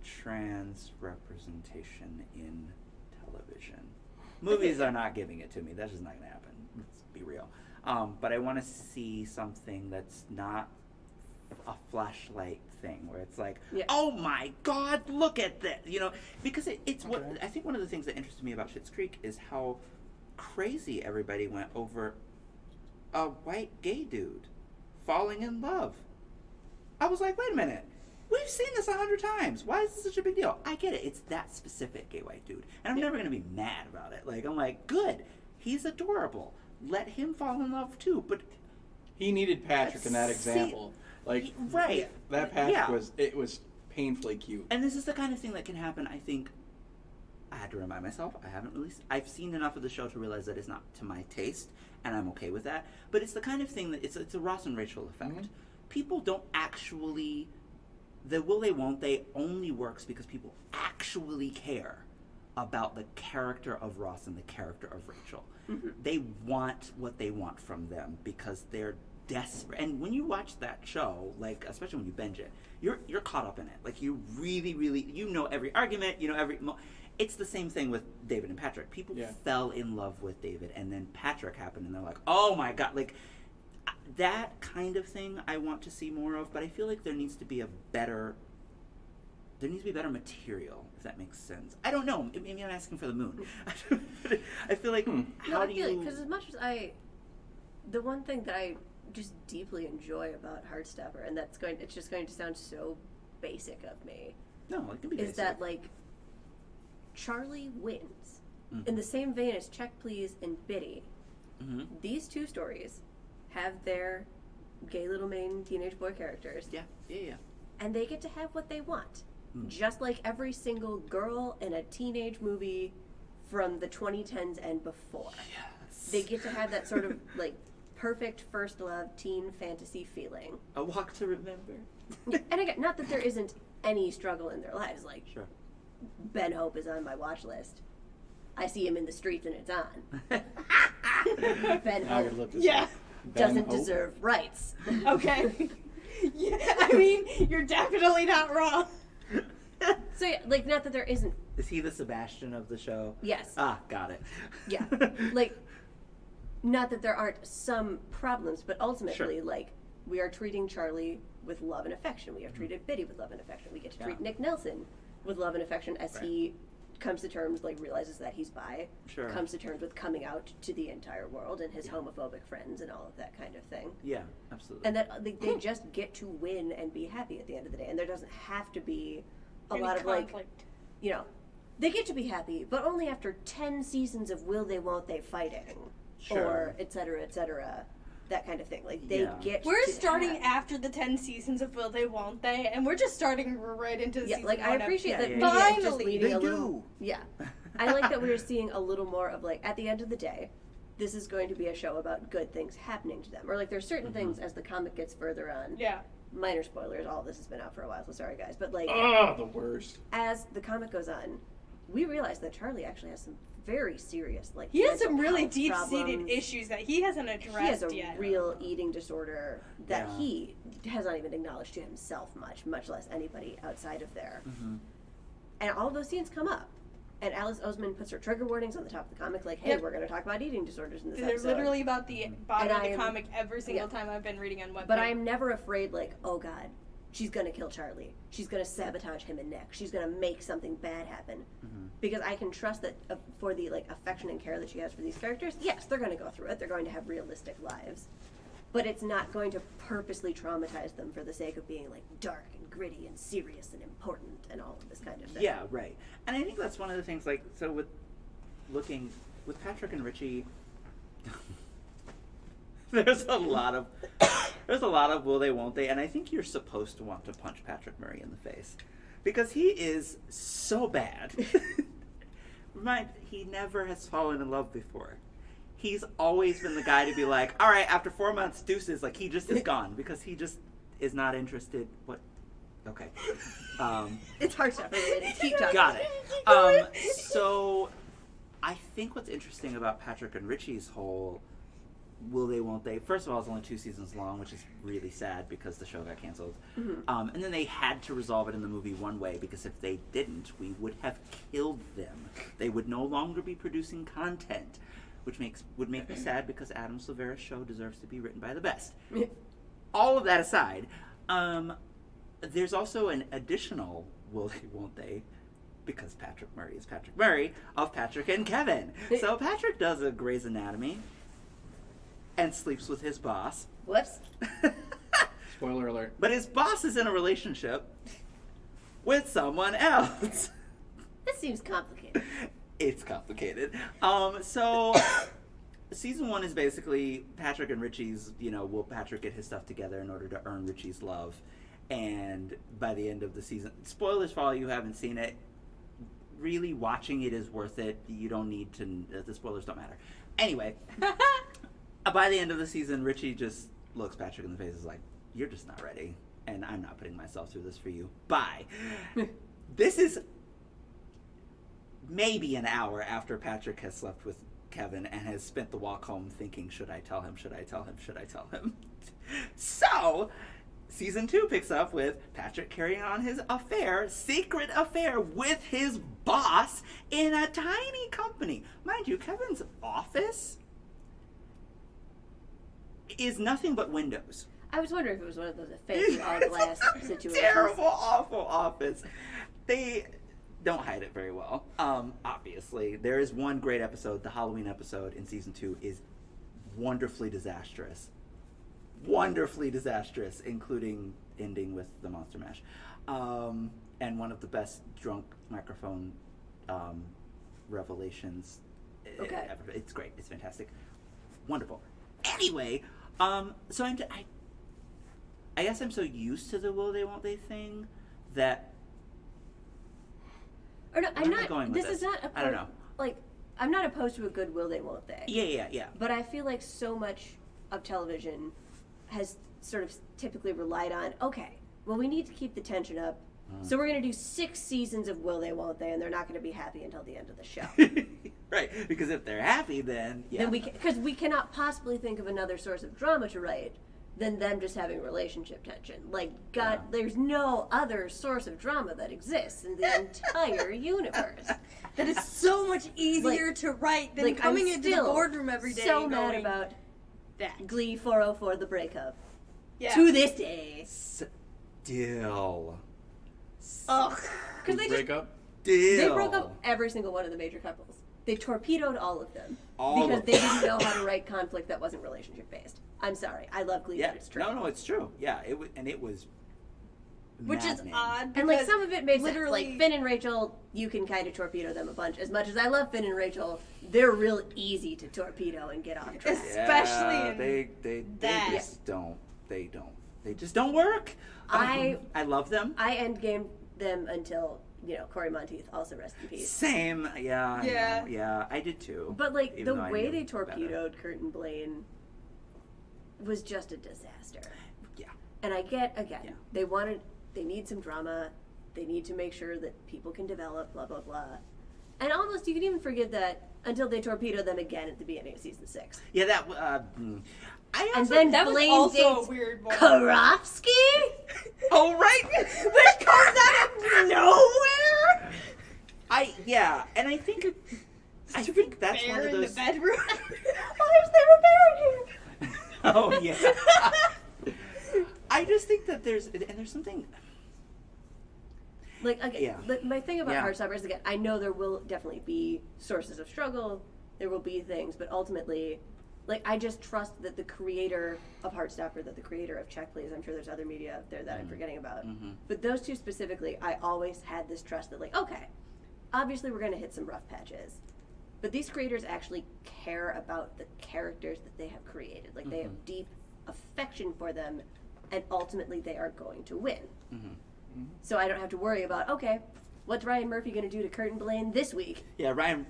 trans representation in television. Movies are not giving it to me. That's just not going to happen. Let's be real. But I want to see something that's not a flashlight thing where it's like, oh my God, look at this, you know, because it's what I think one of the things that interested me about Schitt's Creek is how crazy everybody went over a white gay dude falling in love. I was like, wait a minute, we've seen this 100 times. Why is this such a big deal? I get it. It's that specific gay white dude, and I'm never going to be mad about it. Like, I'm like, good, he's adorable. Let him fall in love too. But
he needed Patrick in that example. Like,
right.
That Patrick was painfully cute.
And this is the kind of thing that can happen, I think. I had to remind myself, I've seen enough of the show to realize that it's not to my taste, and I'm okay with that. But it's the kind of thing that, it's a Ross and Rachel effect. People don't actually, the will they won't they only works because people actually care about the character of Ross and the character of Rachel. They want what they want from them because they're desperate. And when you watch that show, like, especially when you binge it, you're caught up in it. Like, you really, really, you know every argument, you know every... It's the same thing with David and Patrick. People fell in love with David, and then Patrick happened, and they're like, oh my God. Like, that kind of thing I want to see more of, but I feel like there needs to be better material, if that makes sense. I don't know. Maybe I'm asking for the moon. I feel like,
because as much as the one thing that I just deeply enjoy about Heartstopper, and it's just going to sound so basic of me.
No, it can be basic.
Is that, like, Charlie wins. In the same vein as Check Please and Biddy. These two stories have their gay little main teenage boy characters.
Yeah.
And they get to have what they want. Just like every single girl in a teenage movie from the 2010s and before. Yes. They get to have that sort of, like, perfect first love teen fantasy feeling.
A Walk to Remember.
And again, not that there isn't any struggle in their lives. Like,
sure.
Ben Hope is on my watch list. I see him in the streets and it's on. Ben Hope doesn't deserve rights.
Okay. I mean, you're definitely not wrong.
So, yeah, like, not that there isn't...
Is he the Sebastian of the show?
Yes.
Ah, got it.
Yeah. Like, not that there aren't some problems, but ultimately, like, we are treating Charlie with love and affection. We have treated Biddy with love and affection. We get to treat Nick Nelson with love and affection as he comes to terms, like, realizes that he's bi, comes to terms with coming out to the entire world and his homophobic friends and all of that kind of thing.
Yeah, absolutely.
And that they just get to win and be happy at the end of the day. And there doesn't have to be a lot of,
conflict.
like, you know, they get to be happy, but only after 10 seasons of will they, won't they fighting, or et cetera, that kind of thing. Like, they get
We're
to
starting after the 10 seasons of Will They, Won't They, and we're just starting right into the season
like, I appreciate that.
Finally!
Just leading a little,
do.
I like that we're seeing a little more of, like, at the end of the day, this is going to be a show about good things happening to them. Or, like, there's certain things as the comic gets further on.
Yeah.
Minor spoilers, all of this has been out for a while, so sorry, guys. But, like,
the worst.
as the comic goes on, we realize that Charlie actually has some very serious, like,
He has
mental
some really
health
deep-seated
problems.
issues that he hasn't addressed
He has a
yet.
real eating disorder that he has not even acknowledged to himself much less anybody outside of there. And all of those scenes come up. And Alice Oseman puts her trigger warnings on the top of the comic, like, hey, we're going to talk about eating disorders in this
They're
episode.
literally about the bottom
And
of the
I am-
comic every single time I've been reading on Webtoon.
But I am never afraid, like, oh God, she's going to kill Charlie. She's going to sabotage him and Nick. She's going to make something bad happen. Because I can trust that for the, like, affection and care that she has for these characters, yes, they're going to go through it. They're going to have realistic lives. But it's not going to purposely traumatize them for the sake of being, like, dark and gritty and serious and important and all of this kind of thing.
Yeah, right. And I think that's one of the things, like, so with Patrick and Richie, there's a lot of will they, won't they, and I think you're supposed to want to punch Patrick Murray in the face. Because he is so bad. He never has fallen in love before. He's always been the guy to be like, all right, after 4 months, deuces, like, he just is gone. Because he just is not interested. What? Okay.
It's hard stuff. Keep talking.
Got it. So, I think what's interesting about Patrick and Richie's whole will they, won't they? First of all, it's only 2 seasons long, which is really sad because the show got canceled. And then they had to resolve it in the movie one way, because if they didn't, we would have killed them. They would no longer be producing content, which would make me sad because Adam Silvera's show deserves to be written by the best. All of that aside, there's also an additional will they, won't they, because Patrick Murray is Patrick Murray, of Patrick and Kevin. So Patrick does a Grey's Anatomy and sleeps with his boss.
Whoops.
Spoiler alert.
But his boss is in a relationship with someone else.
This seems complicated.
It's complicated. So season 1 is basically Patrick and Richie's, will Patrick get his stuff together in order to earn Richie's love? And by the end of the season, spoilers for all you who haven't seen it, really watching it is worth it. You don't need to, the spoilers don't matter. Anyway, by the end of the season, Richie just looks Patrick in the face and is like, you're just not ready, and I'm not putting myself through this for you. Bye. This is maybe an hour after Patrick has slept with Kevin and has spent the walk home thinking, should I tell him, should I tell him, should I tell him? So, season 2 picks up with Patrick carrying on his secret affair with his boss in a tiny company. Mind you, Kevin's office is nothing but windows.
I was wondering if it was one of those fancy all-glass situations.
Terrible, awful office. They don't hide it very well. Obviously, there is one great episode. The Halloween episode in season 2 is wonderfully disastrous. Wonderfully disastrous, including ending with the Monster Mash. And one of the best drunk microphone revelations ever. It's great. It's fantastic. Wonderful. Anyway, so I guess I'm so used to the will they, won't they thing that...
Or no, I'm not.
Going with
this is not.
I don't know.
Like, I'm not opposed to a good will they, won't they.
Yeah.
But I feel like so much of television has sort of typically relied on, okay, well, we need to keep the tension up, so we're going to do 6 seasons of will they, won't they, and they're not going to be happy until the end of the show.
Right, because if they're happy, then
because we cannot possibly think of another source of drama to write than them just having relationship tension. Like, God, there's no other source of drama that exists in the entire universe.
That is so much easier to write than coming into the boardroom every day.
So
and
mad
going,
about
that.
Glee 404, the breakup.
Yeah.
To this day.
Still.
Ugh. Because they
break up.
They broke up every single one of the major couples. They torpedoed all of them because they didn't know how to write conflict that wasn't relationship based. I'm sorry, I love Glee,
Yeah,
but it's true.
no, it's true. Yeah, it was.
Which
maddening.
is odd.
And like
because
some of it makes sense.
literally-
Like Finn and Rachel, you can kind of torpedo them a bunch. As much as I love Finn and Rachel, they're real easy to torpedo and get off track.
Especially in
they
that.
just don't. They just don't work. I love them.
I endgame them until, Corey Monteith, also rest in peace.
Same. Yeah.
Yeah.
I know. Yeah. I did too.
But like
even
the
though I
way
knew
they
better.
torpedoed Kurt and Blaine was just a disaster.
Yeah.
And I get, again,
Yeah.
they need some drama. They need to make sure that people can develop, blah, blah, blah. And almost you can even forgive that until they torpedo them again at the beginning of season 6.
Yeah. That. I
And
also,
then
That was
Blaine
also
dates
a weird one.
Karofsky?
oh right.
Which comes out of nowhere?
And I think that's one
Bear
of
in the
those.
bedroom.
Why is there a bear in here?
Oh yeah. I just think that there's something.
Like, again,
Yeah.
my thing about
Yeah.
Heartstoppers, again, I know there will definitely be sources of struggle, there will be things, but ultimately, like, I just trust that the creator of Heartstopper, that the creator of Check Please, I'm sure there's other media out there that I'm forgetting about, but those two specifically, I always had this trust that, like, okay, obviously we're going to hit some rough patches, but these creators actually care about the characters that they have created. Like, they have deep affection for them, and ultimately they are going to win. So I don't have to worry about, okay, what's Ryan Murphy going to do to Kurt and Blaine this week?
Yeah, Ryan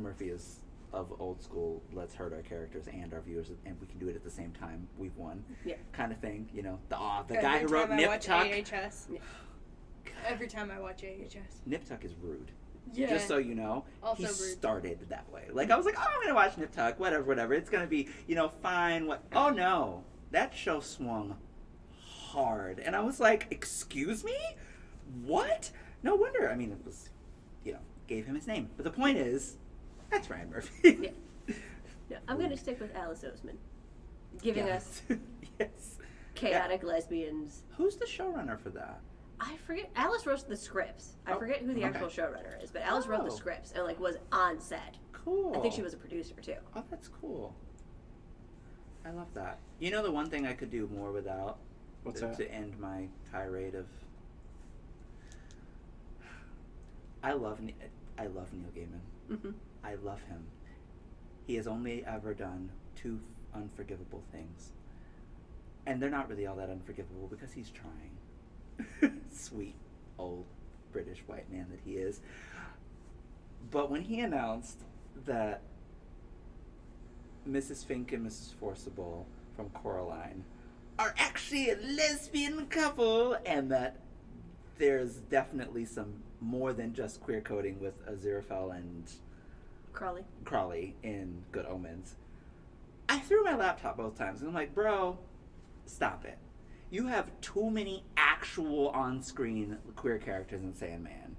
Murphy is of old school. Let's hurt our characters and our viewers, and we can do it at the same time. We've won, kind of thing. The guy who wrote Nip Tuck.
AHS. Every time I watch AHS.
Nip Tuck is rude.
Yeah.
Just so you know,
Also
he
rude.
started that way. Like I was like, oh, I'm gonna watch Nip Tuck, whatever. It's gonna be, fine. What? Oh no, that show swung hard, and I was like, excuse me, what? No wonder. I mean, it was, gave him his name. But the point is, that's Ryan Murphy.
Yeah. No, I'm going to stick with Alice Oseman, giving us
yes.
chaotic lesbians.
Who's the showrunner for that?
I forget. Alice wrote the scripts. I
Oh,
forget who the
okay.
actual showrunner is, but Alice wrote the
Oh.
scripts and was on set.
Cool.
I think she was a producer too.
Oh, that's cool. I love that. The one thing I could do more without.
What's
to,
that?
to end my tirade of. I love Neil Gaiman.
Mm-hmm.
I love him. He has only ever done 2 unforgivable things, and they're not really all that unforgivable because he's trying. Sweet old British white man that he is. But when he announced that Mrs. Fink and Mrs. Forcible from Coraline are actually a lesbian couple, and that there's definitely some more than just queer coding with Aziraphale and Crawley in Good Omens, I threw my laptop both times, and I'm like, bro, stop it. You have too many actual on-screen queer characters in Sandman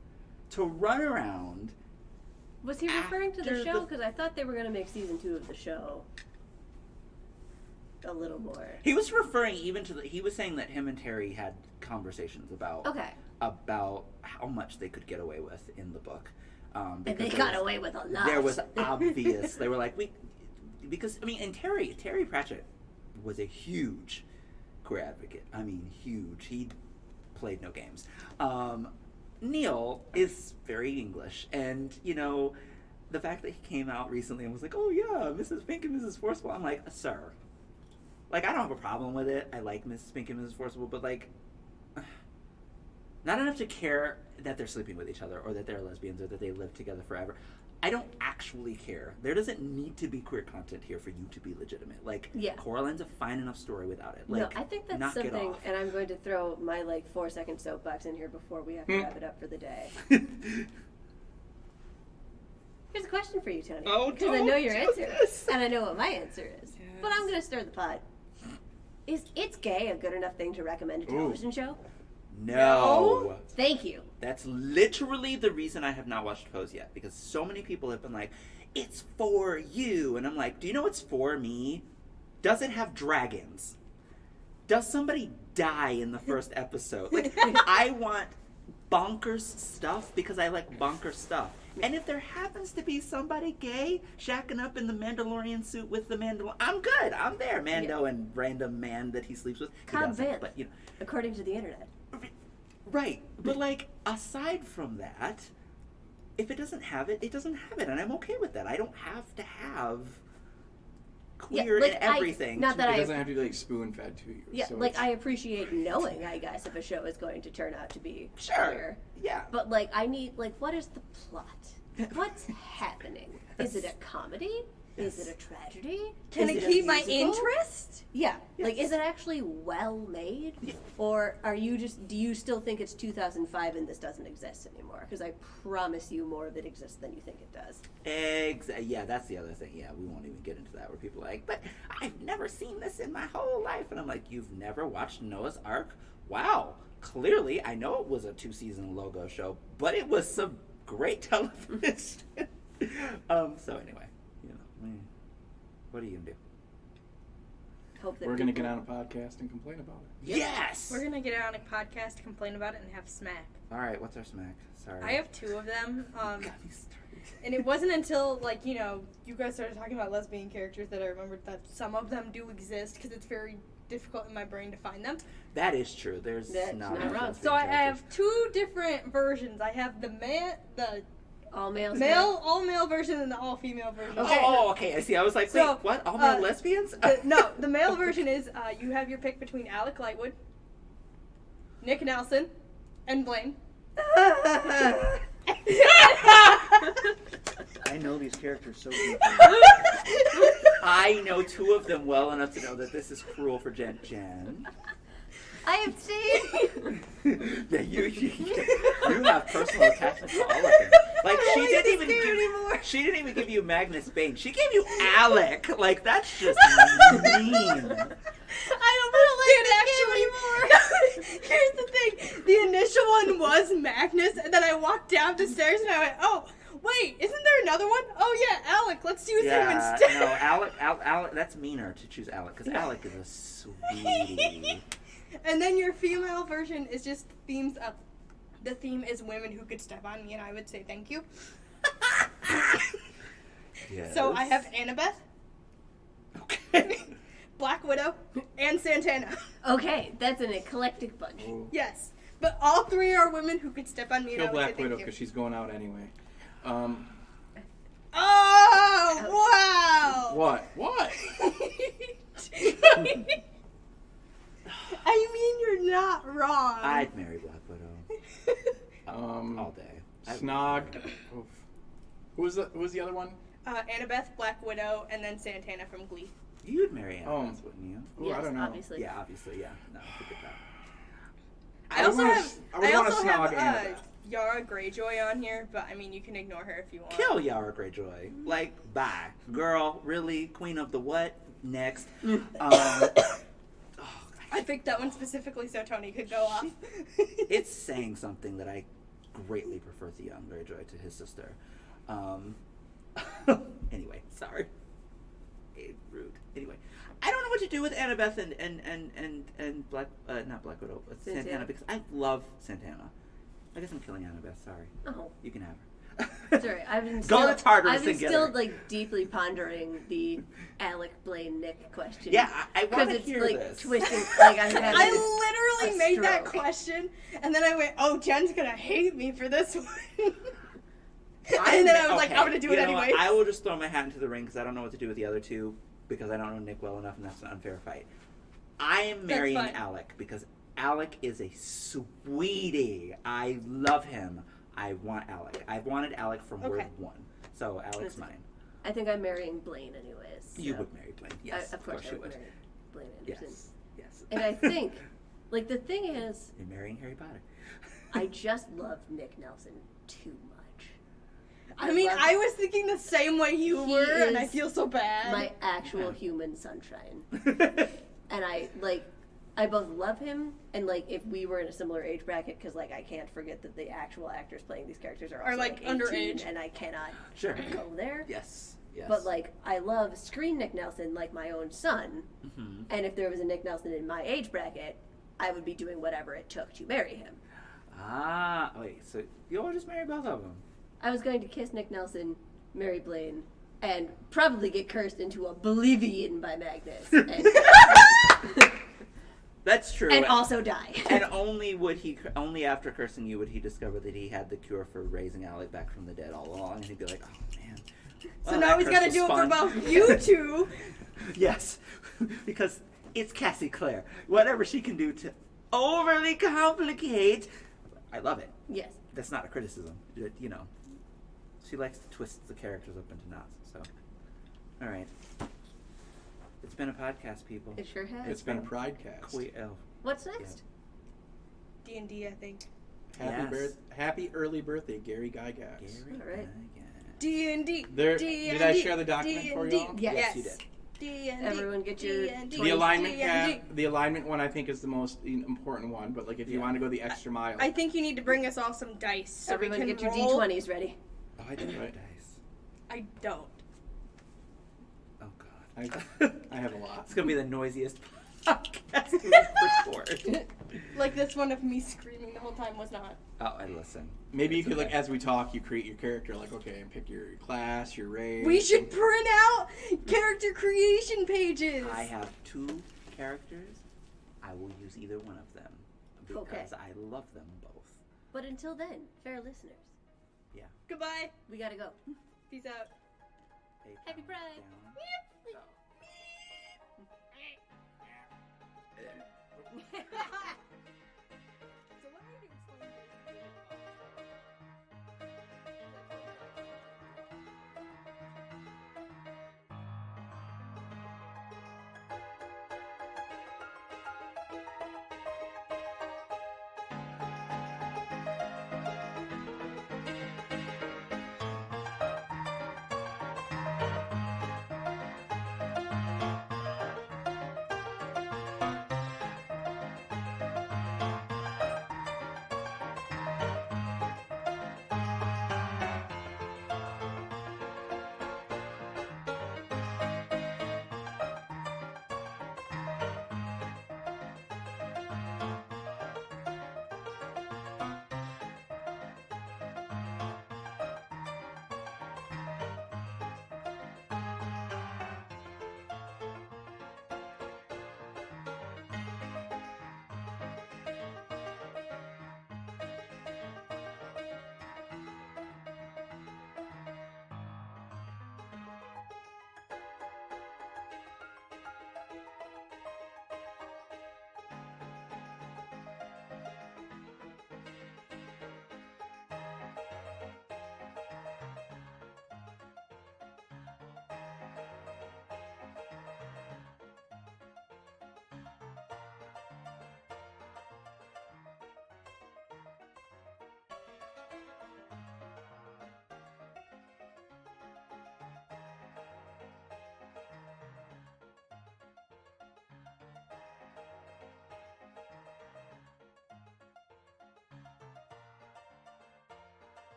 to run around.
Was he referring to the
After
show?
the-
Because I thought they were going to make season 2 of the show a little more.
He was referring even to he was saying that him and Terry had conversations about how much they could get away with in the book.
And they got away with a lot.
There was obvious. They were like, and Terry Pratchett was a huge queer advocate. I mean, huge. He played no games. Neil is very English, and the fact that he came out recently and was like, "Oh yeah, Mrs. Fink and Mrs. Forcible," I'm like, sir, I don't have a problem with it. I like Mrs. Fink and Mrs. Forcible, but not enough to care that they're sleeping with each other, or that they're lesbians, or that they live together forever. I don't actually care. There doesn't need to be queer content here for you to be legitimate. Coraline's a fine enough story without it.
No, I think that's
knock it
something,
off.
and I'm going to throw my 4-second soapbox in here before we have to wrap it up for the day. Here's a question for you, Tony.
Oh,
because I know your
don't do
answer,
this.
and I know what my answer is. But I'm going to stir the pot. Is It's Gay a good enough thing to recommend a television show?
No.
Thank you.
That's literally the reason I have not watched Pose yet, because so many people have been like, it's for you. And I'm like, do you know what's for me? Does it have dragons? Does somebody die in the first episode? Like, I want bonkers stuff because I like bonkers stuff. And if there happens to be somebody gay shacking up in the Mandalorian suit with the Mandalorian, I'm good. I'm there. Mando and random man that he sleeps with.
Cobb Vanth,
but, you know,
according to the internet.
right. But, like, aside from that, if it doesn't have it, it doesn't have it. And I'm okay with that. I don't have to have queer
like,
in everything.
Not that
It doesn't have to be like spoon fed to you.
Yeah,
so
like
it's-
I appreciate knowing, I guess, if a show is going to turn out to be
Sure.
queer.
Yeah.
But like, I need like, what is the plot? What's happening? Is it a comedy?
Yes.
Is it a tragedy?
Can
Is
it
a
keep my
musical?
interest?
Yeah. Like,
Yes.
is it actually well made?
Yeah.
Or are you just, do you still think it's 2005 and this doesn't exist anymore? Because I promise you more of it exists than you think it does.
Yeah, that's the other thing. Yeah, we won't even get into that where people are like, but I've never seen this in my whole life. And I'm like, you've never watched Noah's Ark? Wow. Clearly, I know it was a 2-season logo show, but it was some great television. So anyway, you know, what are you going to do?
Hope that
We're going to
people-
get on a podcast and complain about it.
Yes!
We're gonna get on a podcast, complain about it, and have smack.
All right, what's our smack? Sorry.
I have 2 of them.
Got me started.
And it wasn't until, like, you know, you guys started talking about lesbian characters that I remembered that some of them do exist because it's very difficult in my brain to find them.
That is true. There's
That's
not
not
enough
wrong.
lesbian
So I
characters.
have 2 different versions. I have the
all males.
all male version and the all female version.
Okay.
Oh, okay. I see. I was like,
So,
wait, what? All male lesbians?
No, the male version is you have your pick between Alec Lightwood, Nick Nelson, and Blaine.
I know these characters so deeply.
I know 2 of them well enough to know that this is cruel for Jen.
I have seen.
Yeah, you have personal attachment to all of them. Like she didn't even give you Magnus Bane. She gave you Alec. Like that's just mean.
Here's the thing. The initial one was Magnus, and then I walked down the stairs and I went, oh, wait, isn't there another one? Oh, yeah, Alec. Let's use him instead.
No, Alec. That's meaner to choose Alec because Alec is a sweetie.
And then your female version is just themes of. The theme is women who could step on me, and I would say thank you.
Yes.
So I have Annabeth,
Okay.
Black Widow, and Santana.
Okay, that's an eclectic bunch.
Oh.
Yes. But all 3 are women who could step on me, and
Kill
I would say
Black
thank
Widow
you.
because she's going out anyway.
Oh, wow!
What?
I mean, you're not wrong.
I'd marry Black Widow all day.
Snog. Oof. Who was the other one?
Annabeth, Black Widow, and then Santana from Glee.
You'd marry
Oh.
Annabeth, wouldn't you?
Ooh,
Yes,
I don't know.
obviously.
Yeah, obviously. Yeah. No, forget that.
I also
wanna-
have,
I would
I
wanna
also
snog
have
Annabeth.
Yara Greyjoy on here, but I mean, you can ignore her if you want.
Kill Yara Greyjoy. Like, bye. Girl, really? Queen of the what? Next.
I picked that one specifically so Tony could go off.
It's saying something that I greatly prefer Theon Greyjoy to his sister. Anyway, sorry. Rude. Anyway, I don't know what to do with Annabeth and Black, not Black Widow, but Santana because I love Santana. I guess I'm killing Annabeth. Sorry.
Oh,
You can have her.
sorry. I've been
Go
still,
to Tartarus
I've been
and get
still
her.
like deeply pondering the Alec Blaine Nick question.
Yeah, I want
because
to
it's
hear
like
this.
twisting. Like I'm having
I literally
a
made that
stroke.
question, and then I went, "Oh, Jen's gonna hate me for this one."
I'm-
and then I was like,
okay,
"I'm gonna do it
you know what?
anyway."
I will just throw my hat into the ring because I don't know what to do with the other 2 because I don't know Nick well enough, and that's an unfair fight. I am marrying
fine.
Alec because Alec is a sweetie. I love him. I want Alec. I've wanted Alec from word
Okay.
1. So Alec's
Listen,
mine.
I think I'm marrying Blaine anyways.
You
so
would marry Blaine. Yes,
of course I
you
would
would.
marry Blaine Anderson.
Yes, yes.
And I think, like the thing is,
You're marrying Harry Potter.
I just love Nick Nelson too much.
I mean,
love
I was thinking the same way you
He
were, and I
is
feel so bad.
my actual human sunshine, and I both love him, and like if we were in a similar age bracket, because like I can't forget that the actual actors playing these characters are also
like
18,
underage.
and I cannot
Sure.
go there.
Yes. Yes.
But, like, I love screen Nick Nelson like my own son.
Mm-hmm.
And if there was a Nick Nelson in my age bracket, I would be doing whatever it took to marry him.
Ah, wait, so you all just marry both of them?
I was going to kiss Nick Nelson, marry Blaine, and probably get cursed into oblivion by Magnus. And,
That's true.
and also die.
And only after cursing you would he discover that he had the cure for raising Alec back from the dead all along, and he'd be like, oh man.
So
Well,
now
that
he's
curse
got to
was
do it for
fun.
both you two.
Yes, because it's Cassie Clare. Whatever she can do to overly complicate, I love it.
Yes.
That's not a criticism. You know, she likes to twist the characters up into knots. So, all right. It's been a podcast, people.
It sure has.
It's been a pride cast.
What's next?
D&D, I think.
Happy early birthday, Gary Gygax.
Gary
All right.
Gygax.
D&D.
Did I share the document for you all?
Yes.
You did.
D&D.
Everyone get your
D&D.
The alignment
D&D.
the alignment one I think is the most important one, but like if you want to go the extra mile.
I think you need to bring us all some dice so
Everyone
we can
get your
roll.
D20s ready.
Oh, I did
Right.
dice.
I don't.
Oh God.
I have a lot.
It's gonna be the noisiest podcast we've recorded.
Like this one of me screaming the whole time was not.
Oh, I listen.
Maybe you
It's
could, like,
okay.
as we talk, you create your character, like, okay, and pick your class, your race.
We should print out character creation pages.
I have 2 characters. I will use either one of them because
Okay.
I love them both.
But until then, fair listeners,
Goodbye.
we gotta go.
Peace out.
Happy Pride.
Down.